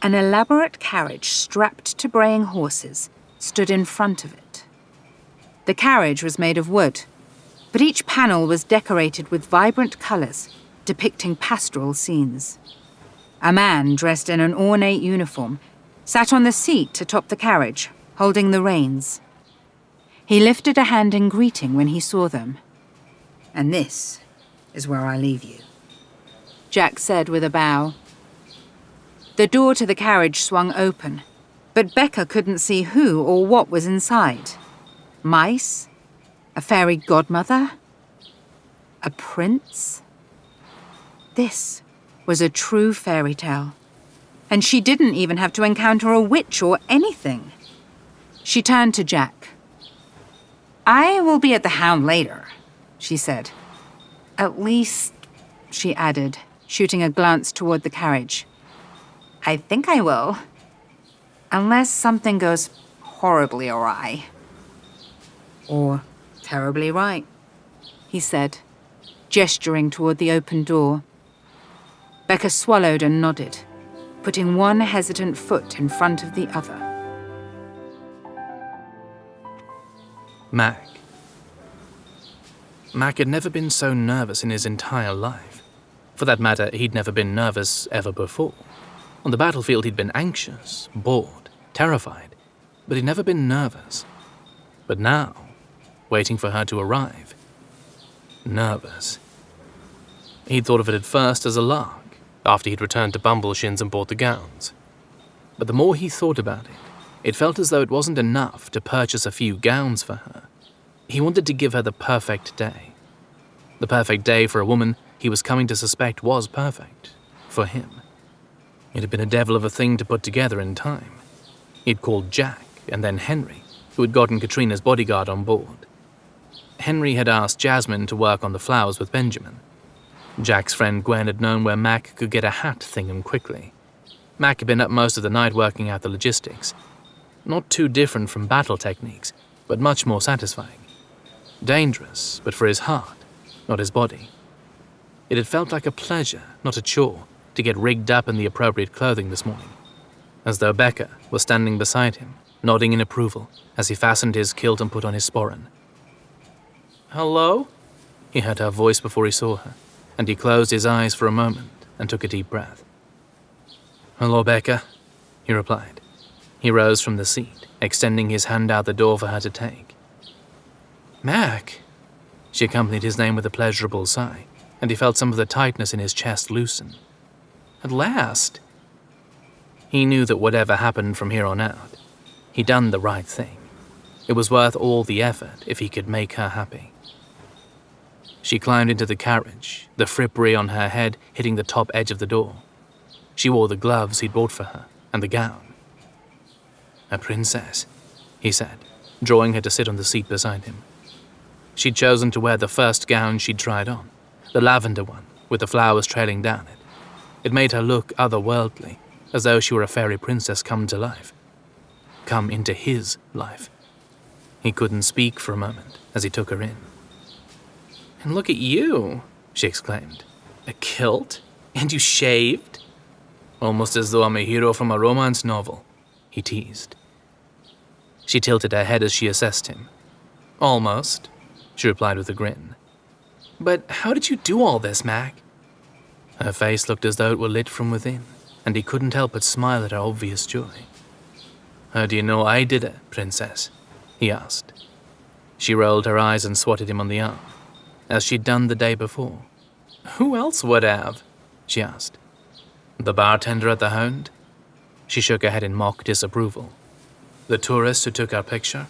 An elaborate carriage strapped to braying horses stood in front of it. The carriage was made of wood, but each panel was decorated with vibrant colours depicting pastoral scenes. A man dressed in an ornate uniform sat on the seat atop the carriage, holding the reins. He lifted a hand in greeting when he saw them. And this is where I leave you, Jack said with a bow. The door to the carriage swung open, but Becca couldn't see who or what was inside. Mice? A fairy godmother? A prince? This was a true fairy tale, and she didn't even have to encounter a witch or anything. She turned to Jack. I will be at the Hound later, she said. At least, she added, shooting a glance toward the carriage. I think I will. Unless something goes horribly awry. Or terribly right, he said, gesturing toward the open door. Becca swallowed and nodded, putting one hesitant foot in front of the other. Mac. Mac had never been so nervous in his entire life. For that matter, he'd never been nervous ever before. On the battlefield, he'd been anxious, bored, terrified, but he'd never been nervous. But now, waiting for her to arrive, nervous. He'd thought of it at first as a lark, after he'd returned to Bumbleshins and bought the gowns. But the more he thought about it, it felt as though it wasn't enough to purchase a few gowns for her. He wanted to give her the perfect day. The perfect day for a woman he was coming to suspect was perfect. For him. It had been a devil of a thing to put together in time. He'd called Jack, and then Henry, who had gotten Katrina's bodyguard on board. Henry had asked Jasmine to work on the flowers with Benjamin. Jack's friend Gwen had known where Mac could get a hat thingum quickly. Mac had been up most of the night working out the logistics. Not too different from battle techniques, but much more satisfying. Dangerous, but for his heart, not his body. It had felt like a pleasure, not a chore, to get rigged up in the appropriate clothing this morning, as though Becca was standing beside him, nodding in approval as he fastened his kilt and put on his sporran. Hello? He heard her voice before he saw her, and he closed his eyes for a moment and took a deep breath. Hello, Becca, he replied. He rose from the seat, extending his hand out the door for her to take. Mac, she accompanied his name with a pleasurable sigh, and he felt some of the tightness in his chest loosen. At last. He knew that whatever happened from here on out, he'd done the right thing. It was worth all the effort if he could make her happy. She climbed into the carriage, the frippery on her head hitting the top edge of the door. She wore the gloves he'd bought for her, and the gown. A princess, he said, drawing her to sit on the seat beside him. She'd chosen to wear the first gown she'd tried on, the lavender one, with the flowers trailing down it. It made her look otherworldly, as though she were a fairy princess come to life. Come into his life. He couldn't speak for a moment as he took her in. "And look at you," she exclaimed. "A kilt? And you shaved? Almost as though I'm a hero from a romance novel," he teased. She tilted her head as she assessed him. "Almost," she replied with a grin. "But how did you do all this, Mac?" Her face looked as though it were lit from within, and he couldn't help but smile at her obvious joy. "How do you know I did it, Princess?" he asked. She rolled her eyes and swatted him on the arm, as she'd done the day before. "Who else would have?" she asked. "The bartender at the Hound?" She shook her head in mock disapproval. "The tourist who took our picture?"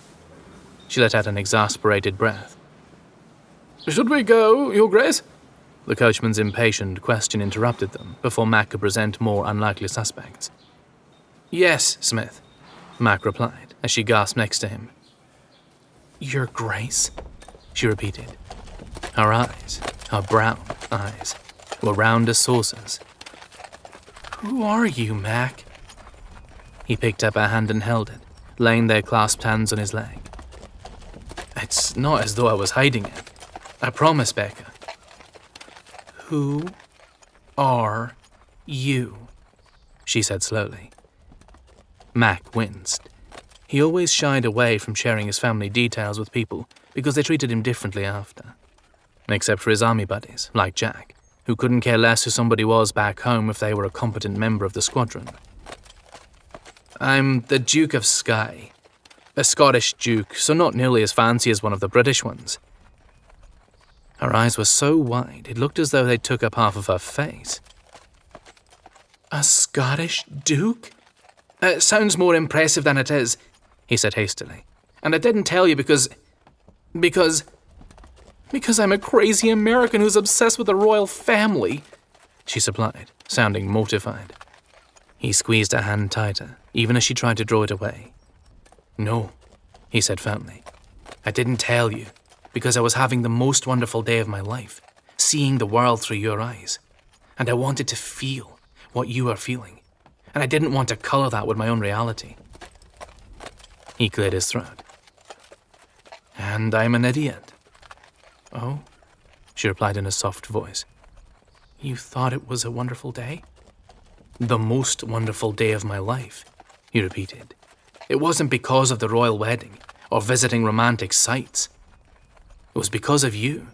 She let out an exasperated breath. "Should we go, Your Grace?" The coachman's impatient question interrupted them before Mac could present more unlikely suspects. "Yes, Smith," Mac replied as she gasped next to him. "Your Grace?" she repeated. Her eyes, her brown eyes, were round as saucers. "Who are you, Mac?" He picked up her hand and held it, laying their clasped hands on his leg. "It's not as though I was hiding it. I promise, Becca." "Who are you?" she said slowly. Mac winced. He always shied away from sharing his family details with people because they treated him differently after. Except for his army buddies, like Jack, who couldn't care less who somebody was back home if they were a competent member of the squadron. "I'm the Duke of Skye. A Scottish duke, so not nearly as fancy as one of the British ones." Her eyes were so wide, it looked as though they took up half of her face. "A Scottish duke? It sounds more impressive than it is," he said hastily. "And I didn't tell you because I'm a crazy American who's obsessed with the royal family," she supplied, sounding mortified. He squeezed her hand tighter, even as she tried to draw it away. "No," he said firmly. "I didn't tell you because I was having the most wonderful day of my life, seeing the world through your eyes. And I wanted to feel what you are feeling. And I didn't want to colour that with my own reality." He cleared his throat. "And I'm an idiot." "Oh?" she replied in a soft voice. "You thought it was a wonderful day?" "The most wonderful day of my life," he repeated. "It wasn't because of the royal wedding or visiting romantic sites. It was because of you."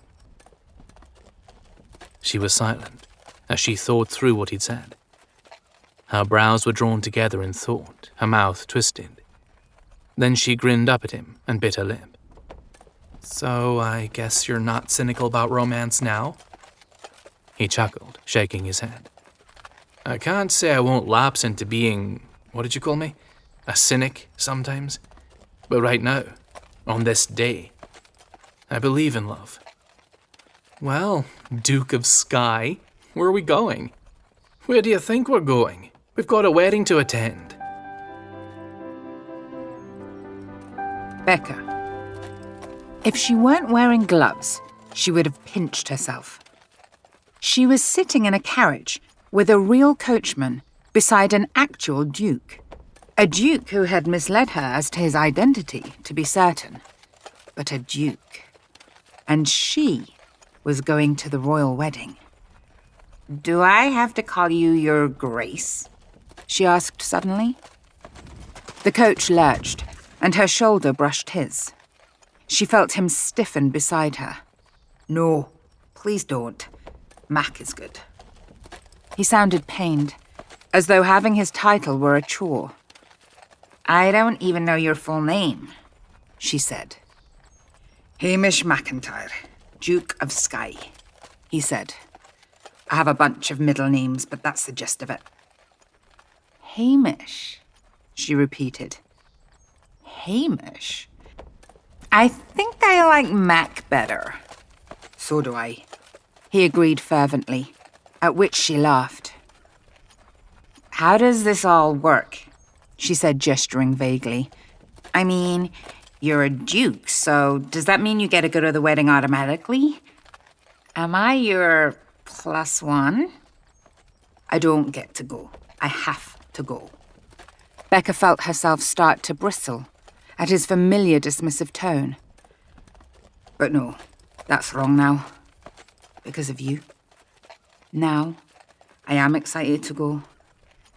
She was silent as she thought through what he'd said. Her brows were drawn together in thought, her mouth twisted. Then she grinned up at him and bit her lip. "So I guess you're not cynical about romance now?" He chuckled, shaking his head. "I can't say I won't lapse into being, what did you call me? A cynic sometimes. But right now, on this day, I believe in love." "Well, Duke of Skye, where are we going?" "Where do you think we're going? We've got a wedding to attend." Becca. If she weren't wearing gloves, she would have pinched herself. She was sitting in a carriage with a real coachman beside an actual duke. A duke who had misled her as to his identity, to be certain. But a duke. And she was going to the royal wedding. "Do I have to call you Your Grace?" she asked suddenly. The coach lurched, and her shoulder brushed his. She felt him stiffen beside her. "No, please don't. Mac is good." He sounded pained, as though having his title were a chore. "I don't even know your full name," she said. "Hamish McIntyre, Duke of Skye," he said. "I have a bunch of middle names, but that's the gist of it." "Hamish," she repeated. "Hamish? I think I like Mac better." "So do I," he agreed fervently, at which she laughed. "How does this all work?" she said, gesturing vaguely. "I mean, you're a duke, so does that mean you get to go to the wedding automatically? Am I your +1? "I don't get to go. I have to go." Becca felt herself start to bristle, at his familiar dismissive tone. But no, that's wrong now. Because of you. Now, I am excited to go.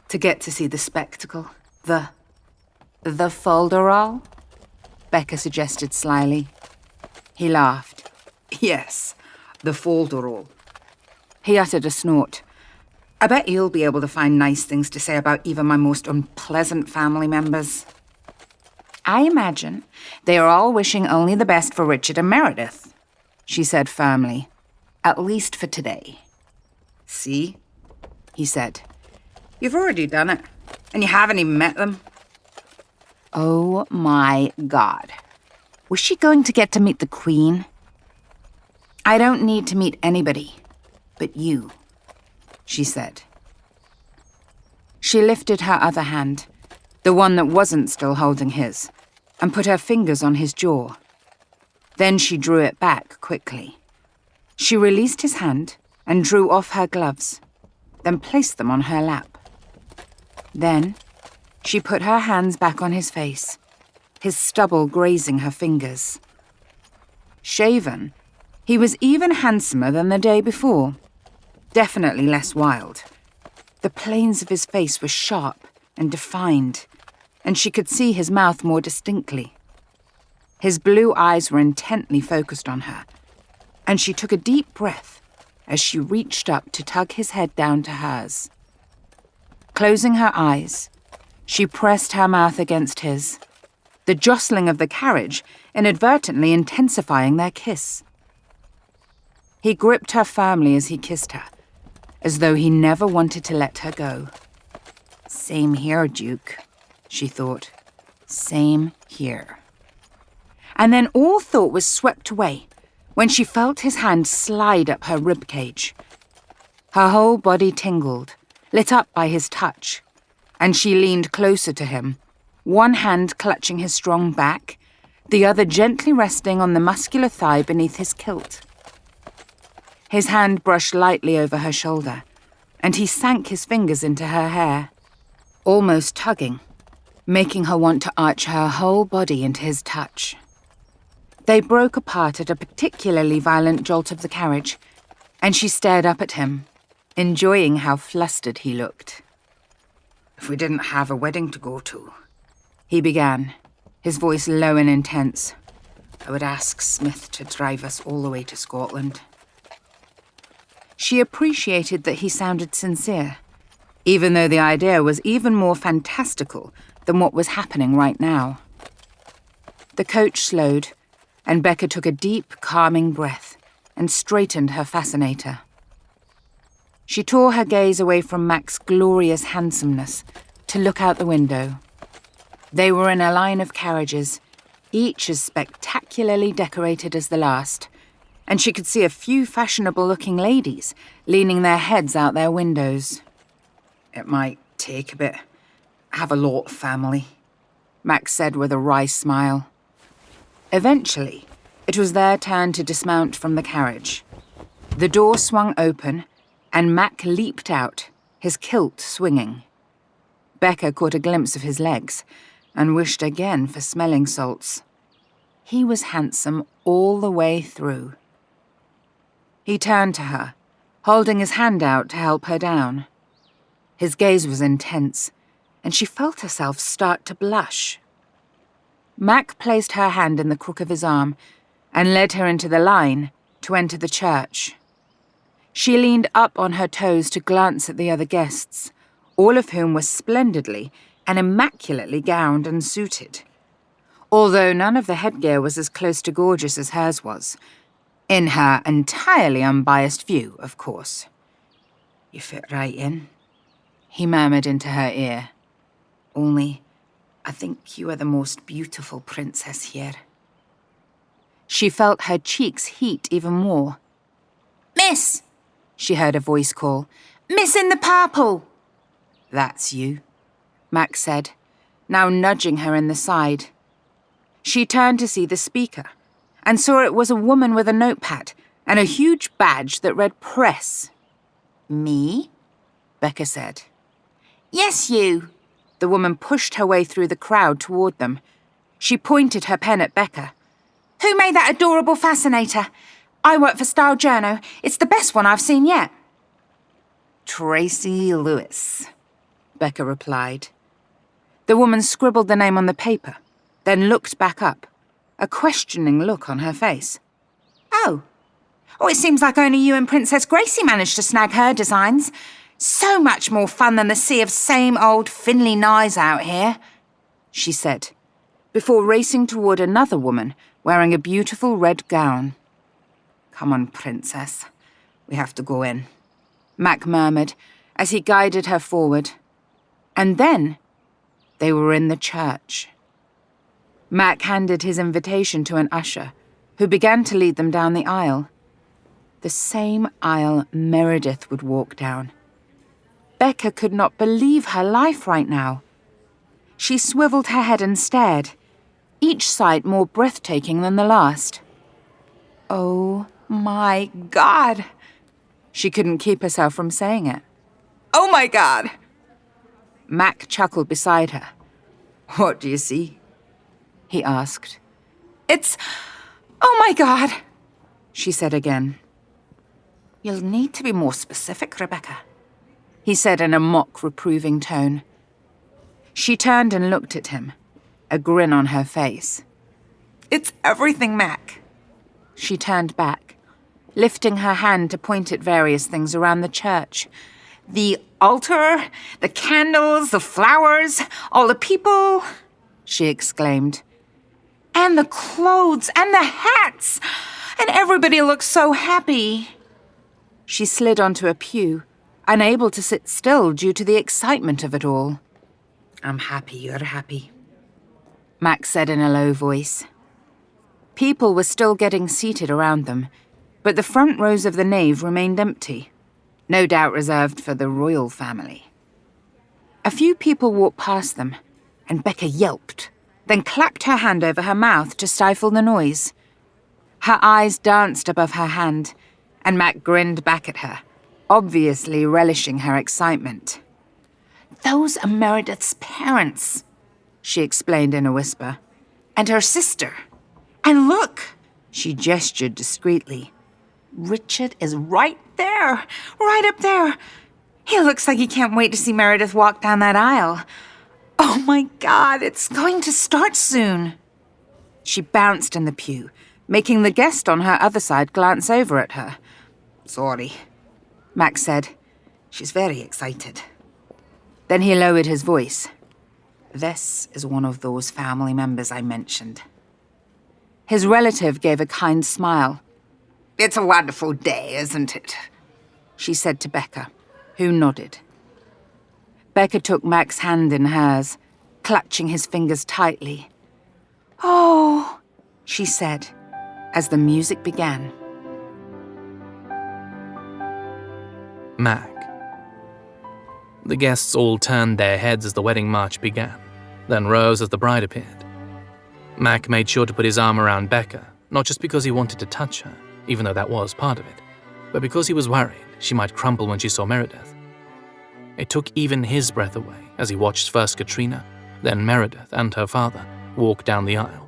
To get to see the spectacle. The folderol? Becca suggested slyly. He laughed. Yes, the folderol. He uttered a snort. I bet you'll be able to find nice things to say about even my most unpleasant family members. I imagine they are all wishing only the best for Richard and Meredith, she said firmly. At least for today. See? He said. You've already done it, and you haven't even met them. Oh my God. Was she going to get to meet the Queen? I don't need to meet anybody, but you, she said. She lifted her other hand, the one that wasn't still holding his, and put her fingers on his jaw. Then she drew it back quickly. She released his hand and drew off her gloves, then placed them on her lap. Then she put her hands back on his face, his stubble grazing her fingers. Shaven, he was even handsomer than the day before, definitely less wild. The planes of his face were sharp and defined, and she could see his mouth more distinctly. His blue eyes were intently focused on her, and she took a deep breath as she reached up to tug his head down to hers. Closing her eyes, she pressed her mouth against his, the jostling of the carriage inadvertently intensifying their kiss. He gripped her firmly as he kissed her, as though he never wanted to let her go. Same here, Duke, she thought. Same here. And then all thought was swept away when she felt his hand slide up her ribcage. Her whole body tingled, lit up by his touch, and she leaned closer to him, one hand clutching his strong back, the other gently resting on the muscular thigh beneath his kilt. His hand brushed lightly over her shoulder, and he sank his fingers into her hair, almost tugging, making her want to arch her whole body into his touch. They broke apart at a particularly violent jolt of the carriage, and she stared up at him, enjoying how flustered he looked. If we didn't have a wedding to go to, he began, his voice low and intense, I would ask Smith to drive us all the way to Scotland. She appreciated that he sounded sincere, even though the idea was even more fantastical than what was happening right now. The coach slowed, and Becca took a deep, calming breath and straightened her fascinator. She tore her gaze away from Mac's glorious handsomeness to look out the window. They were in a line of carriages, each as spectacularly decorated as the last, and she could see a few fashionable-looking ladies leaning their heads out their windows. It might take a bit. Have a lot, family, Mac said with a wry smile. Eventually, it was their turn to dismount from the carriage. The door swung open, and Mac leaped out, his kilt swinging. Becca caught a glimpse of his legs and wished again for smelling salts. He was handsome all the way through. He turned to her, holding his hand out to help her down. His gaze was intense, and she felt herself start to blush. Mac placed her hand in the crook of his arm and led her into the line to enter the church. She leaned up on her toes to glance at the other guests, all of whom were splendidly and immaculately gowned and suited, although none of the headgear was as close to gorgeous as hers was, in her entirely unbiased view, of course. You fit right in, he murmured into her ear. Only, I think you are the most beautiful princess here. She felt her cheeks heat even more. Miss, she heard a voice call. Miss in the purple. That's you, Max said, now nudging her in the side. She turned to see the speaker and saw it was a woman with a notepad and a huge badge that read Press. Me? Becca said. Yes, you. The woman pushed her way through the crowd toward them. She pointed her pen at Becca. "Who made that adorable fascinator? I work for Style Journo. It's the best one I've seen yet." "Tracy Lewis," Becca replied. The woman scribbled the name on the paper, then looked back up, a questioning look on her face. Oh, it seems like only you and Princess Gracie managed to snag her designs. So much more fun than the sea of same old Finley knives out here," she said, before racing toward another woman wearing a beautiful red gown. "Come on, Princess. We have to go in," Mac murmured as he guided her forward. And then they were in the church. Mac handed his invitation to an usher, who began to lead them down the aisle. The same aisle Meredith would walk down. Becca could not believe her life right now. She swiveled her head and stared, each sight more breathtaking than the last. "Oh my God!" She couldn't keep herself from saying it. "Oh my God!" Mac chuckled beside her. "What do you see?" he asked. "It's... oh my God!" she said again. "You'll need to be more specific, Rebecca," he said in a mock reproving tone. She turned and looked at him, a grin on her face. "It's everything, Mac." She turned back, lifting her hand to point at various things around the church. "The altar, the candles, the flowers, all the people," she exclaimed. "And the clothes, and the hats! And everybody looks so happy." She slid onto a pew, unable to sit still due to the excitement of it all. "I'm happy you're happy," Max said in a low voice. People were still getting seated around them, but the front rows of the nave remained empty, no doubt reserved for the royal family. A few people walked past them, and Becca yelped, then clapped her hand over her mouth to stifle the noise. Her eyes danced above her hand, and Mac grinned back at her, obviously relishing her excitement. "Those are Meredith's parents," she explained in a whisper, "and her sister. And look," she gestured discreetly, "Richard is right there, right up there. He looks like he can't wait to see Meredith walk down that aisle. Oh my God, it's going to start soon." She bounced in the pew, making the guest on her other side glance over at her. "Sorry," Max said. "She's very excited." Then he lowered his voice. "This is one of those family members I mentioned." His relative gave a kind smile. "It's a wonderful day, isn't it?" she said to Becca, who nodded. Becca took Mac's hand in hers, clutching his fingers tightly. "Oh," she said, as the music began. Mac. The guests all turned their heads as the wedding march began, then rose as the bride appeared. Mac made sure to put his arm around Becca, not just because he wanted to touch her, even though that was part of it, but because he was worried she might crumple when she saw Meredith. It took even his breath away as he watched first Katrina, then Meredith and her father walk down the aisle.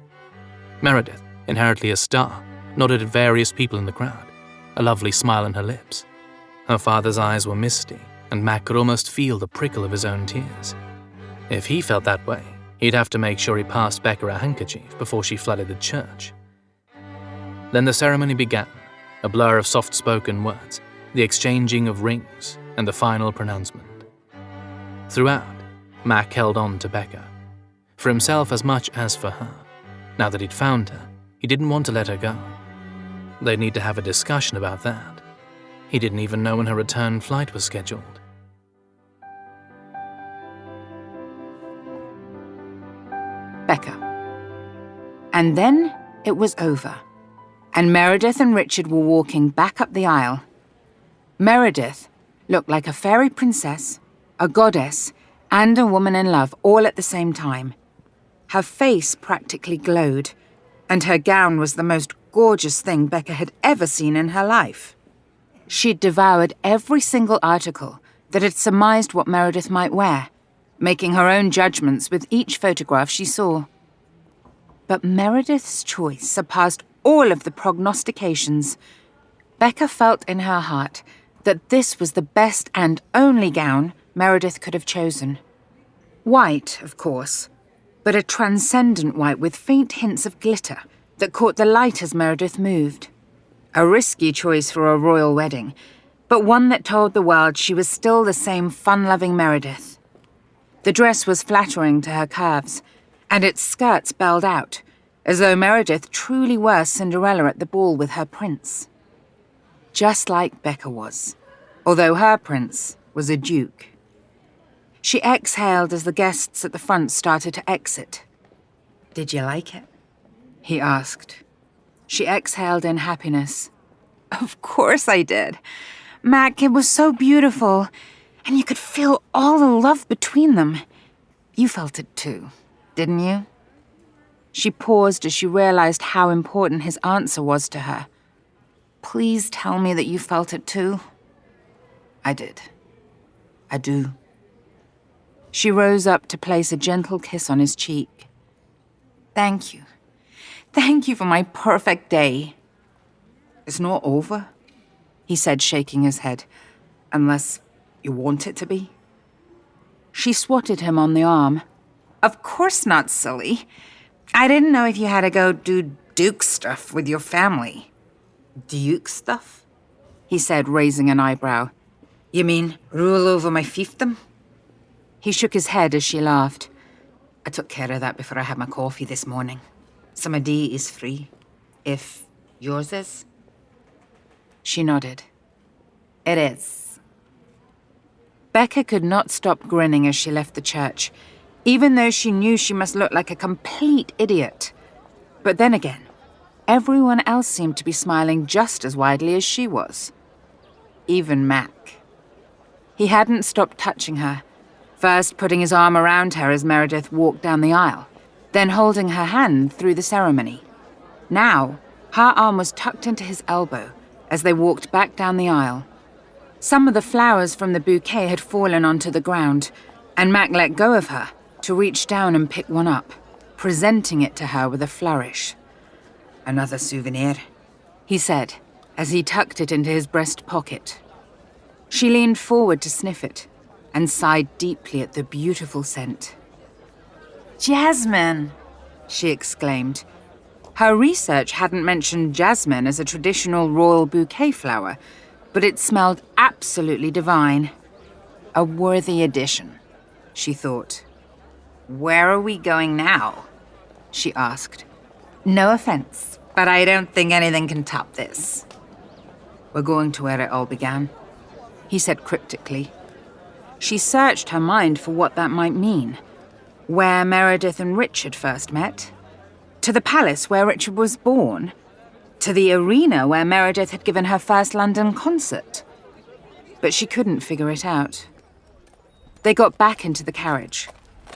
Meredith, inherently a star, nodded at various people in the crowd, a lovely smile on her lips. Her father's eyes were misty, and Mac could almost feel the prickle of his own tears. If he felt that way, he'd have to make sure he passed Becca a handkerchief before she flooded the church. Then the ceremony began, a blur of soft-spoken words, the exchanging of rings, and the final pronouncement. Throughout, Mac held on to Becca, for himself as much as for her. Now that he'd found her, he didn't want to let her go. They'd need to have a discussion about that. He didn't even know when her return flight was scheduled. Becca. And then it was over, and Meredith and Richard were walking back up the aisle. Meredith looked like a fairy princess, a goddess, and a woman in love all at the same time. Her face practically glowed, and her gown was the most gorgeous thing Becca had ever seen in her life. She'd devoured every single article that had surmised what Meredith might wear, making her own judgments with each photograph she saw. But Meredith's choice surpassed all of the prognostications. Becca felt in her heart that this was the best and only gown Meredith could have chosen. White, of course, but a transcendent white with faint hints of glitter that caught the light as Meredith moved. A risky choice for a royal wedding, but one that told the world she was still the same fun-loving Meredith. The dress was flattering to her curves, and its skirts belled out, as though Meredith truly were Cinderella at the ball with her prince. Just like Becca was, although her prince was a duke. She exhaled as the guests at the front started to exit. "Did you like it?" he asked. She exhaled in happiness. "Of course I did. Mac, it was so beautiful, and you could feel all the love between them. You felt it too, didn't you?" She paused as she realized how important his answer was to her. "Please tell me that you felt it too." "I did. I do." She rose up to place a gentle kiss on his cheek. "Thank you. Thank you for my perfect day." "It's not over," he said, shaking his head. "Unless you want it to be." She swatted him on the arm. "Of course not, silly. I didn't know if you had to go do Duke stuff with your family." "Duke stuff?" he said, raising an eyebrow. "You mean rule over my fiefdom?" He shook his head as she laughed. "I took care of that before I had my coffee this morning. So my day is free. If yours is?" She nodded. "It is." Becca could not stop grinning as she left the church, even though she knew she must look like a complete idiot. But then again, everyone else seemed to be smiling just as widely as she was. Even Mac. He hadn't stopped touching her, first putting his arm around her as Meredith walked down the aisle, then holding her hand through the ceremony. Now, her arm was tucked into his elbow as they walked back down the aisle. Some of the flowers from the bouquet had fallen onto the ground, and Mac let go of her to reach down and pick one up, presenting it to her with a flourish. "Another souvenir," he said, as he tucked it into his breast pocket. She leaned forward to sniff it, and sighed deeply at the beautiful scent. "Jasmine!" she exclaimed. Her research hadn't mentioned jasmine as a traditional royal bouquet flower, but it smelled absolutely divine. A worthy addition, she thought. "Where are we going now?" she asked. "No offense, but I don't think anything can top this." "We're going to where it all began," he said cryptically. She searched her mind for what that might mean. Where Meredith and Richard first met? To the palace where Richard was born? To the arena where Meredith had given her first London concert? But she couldn't figure it out. They got back into the carriage.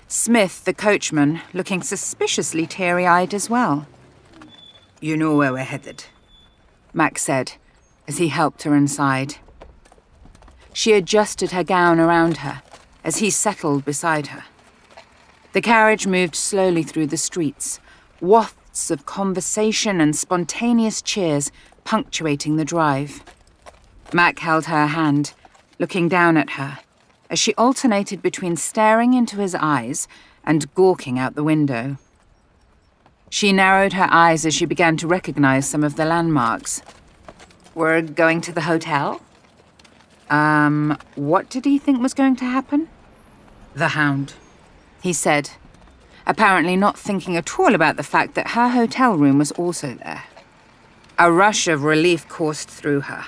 Smith, the coachman, looking suspiciously teary-eyed as well. "You know where we're headed," Mac said, as he helped her inside. She adjusted her gown around her as he settled beside her. The carriage moved slowly through the streets, wafts of conversation and spontaneous cheers punctuating the drive. Mac held her hand, looking down at her, as she alternated between staring into his eyes and gawking out the window. She narrowed her eyes as she began to recognize some of the landmarks. "We're going to the hotel?" What did he think was going to happen? "The Hound," he said, apparently not thinking at all about the fact that her hotel room was also there. A rush of relief coursed through her.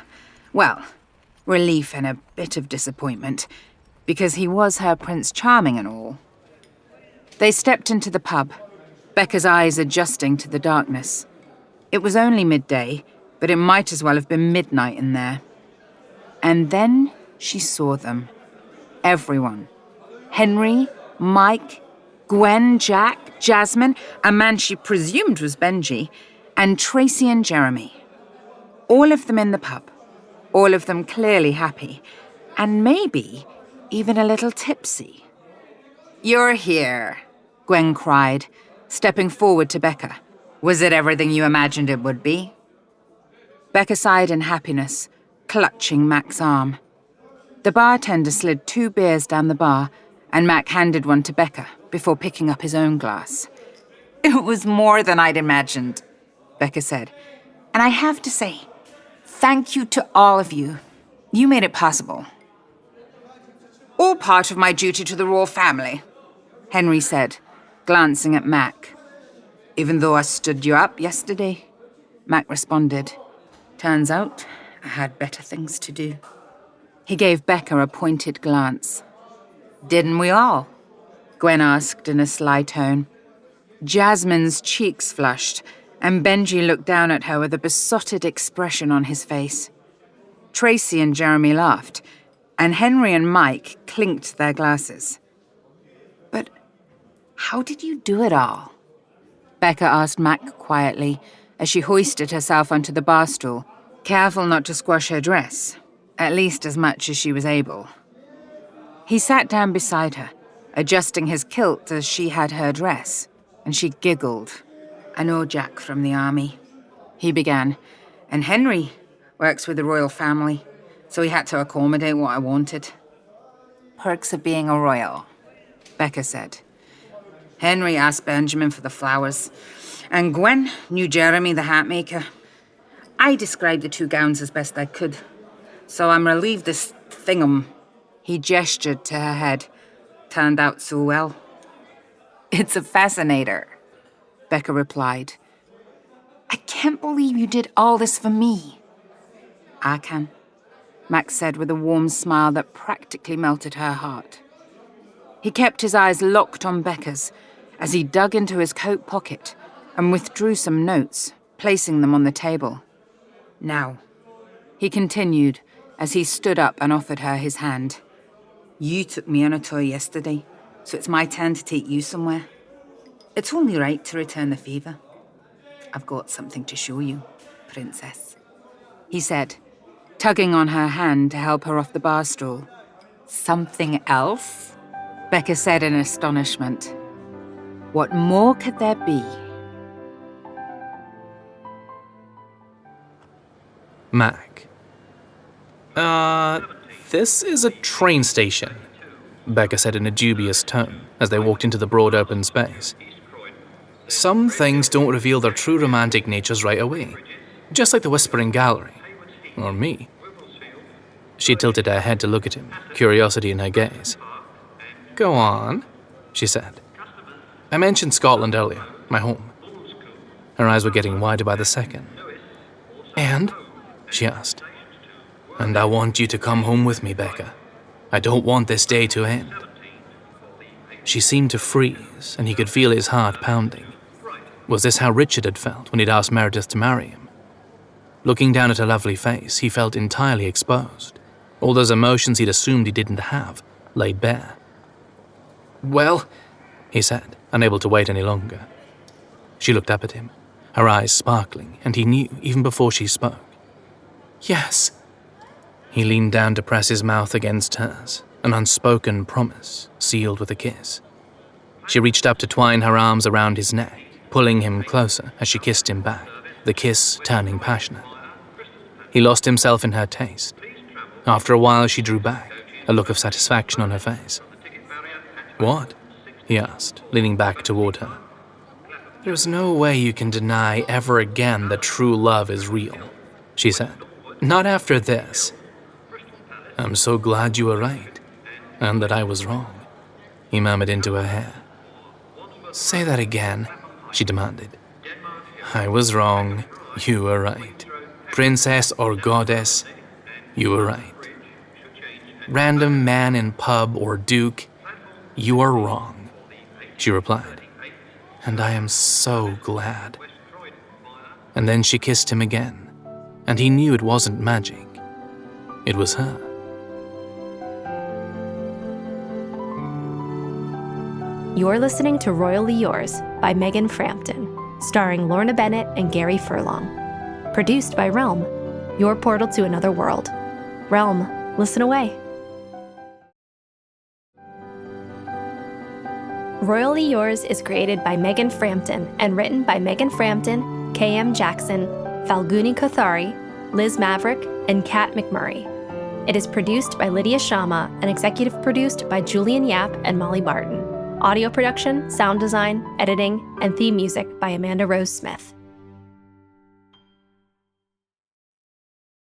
Well, relief and a bit of disappointment, because he was her Prince Charming and all. They stepped into the pub, Becca's eyes adjusting to the darkness. It was only midday, but it might as well have been midnight in there. And then she saw them. Everyone. Henry, Mike, Gwen, Jack, Jasmine, a man she presumed was Benji, and Tracy and Jeremy. All of them in the pub. All of them clearly happy. And maybe even a little tipsy. "You're here," Gwen cried, stepping forward to Becca. Was it everything you imagined it would be? Becca sighed in happiness, clutching Mac's arm. The bartender slid 2 beers down the bar, and Mac handed one to Becca before picking up his own glass. It was more than I'd imagined, Becca said. And I have to say, thank you to all of you. You made it possible. All part of my duty to the royal family, Henry said, glancing at Mac. Even though I stood you up yesterday, Mac responded. Turns out I had better things to do. He gave Becca a pointed glance. Didn't we all? Gwen asked in a sly tone. Jasmine's cheeks flushed, and Benji looked down at her with a besotted expression on his face. Tracy and Jeremy laughed, and Henry and Mike clinked their glasses. But how did you do it all? Becca asked Mac quietly as she hoisted herself onto the bar stool, careful not to squash her dress, at least as much as she was able. He sat down beside her, adjusting his kilt as she had her dress, and she giggled. I know Jack from the army, he began, and Henry works with the royal family, so he had to accommodate what I wanted. Perks of being a royal, Becca said. Henry asked Benjamin for the flowers, and Gwen knew Jeremy the hat maker. I described the 2 gowns as best I could, so I'm relieved this thingum, he gestured to her head, turned out so well. It's a fascinator, Becca replied. I can't believe you did all this for me. I can, Max said with a warm smile that practically melted her heart. He kept his eyes locked on Becca's as he dug into his coat pocket and withdrew some notes, placing them on the table. Now, he continued as he stood up and offered her his hand. You took me on a tour yesterday, so it's my turn to take you somewhere. It's only right to return the favour. I've got something to show you, princess, he said, tugging on her hand to help her off the bar stool. Something else? Becca said in astonishment. What more could there be? Mac. This is a train station, Becca said in a dubious tone as they walked into the broad open space. Some things don't reveal their true romantic natures right away, just like the Whispering Gallery. Or me. She tilted her head to look at him, curiosity in her gaze. Go on, she said. I mentioned Scotland earlier, my home. Her eyes were getting wider by the second. And? She asked. And I want you to come home with me, Becca. I don't want this day to end. She seemed to freeze, and he could feel his heart pounding. Was this how Richard had felt when he'd asked Meredith to marry him? Looking down at her lovely face, he felt entirely exposed. All those emotions he'd assumed he didn't have, laid bare. Well, he said, unable to wait any longer. She looked up at him, her eyes sparkling, and he knew, even before she spoke. Yes. He leaned down to press his mouth against hers, an unspoken promise, sealed with a kiss. She reached up to twine her arms around his neck, pulling him closer as she kissed him back, the kiss turning passionate. He lost himself in her taste. After a while, she drew back, a look of satisfaction on her face. What? He asked, leaning back toward her. There's no way you can deny ever again that true love is real, she said. Not after this. I'm so glad you were right, and that I was wrong, he murmured into her hair. Say that again, she demanded. I was wrong, you were right. Princess or goddess, you were right. Random man in pub or duke, you are wrong, she replied. And I am so glad. And then she kissed him again, and he knew it wasn't magic. It was her. You're listening to Royally Yours by Megan Frampton, starring Lorna Bennett and Gary Furlong. Produced by Realm, your portal to another world. Realm, listen away. Royally Yours is created by Megan Frampton and written by Megan Frampton, K.M. Jackson, Falguni Kothari, Liz Maverick, and Kat McMurray. It is produced by Lydia Shama and executive produced by Julian Yap and Molly Barton. Audio production, sound design, editing, and theme music by Amanda Rose Smith.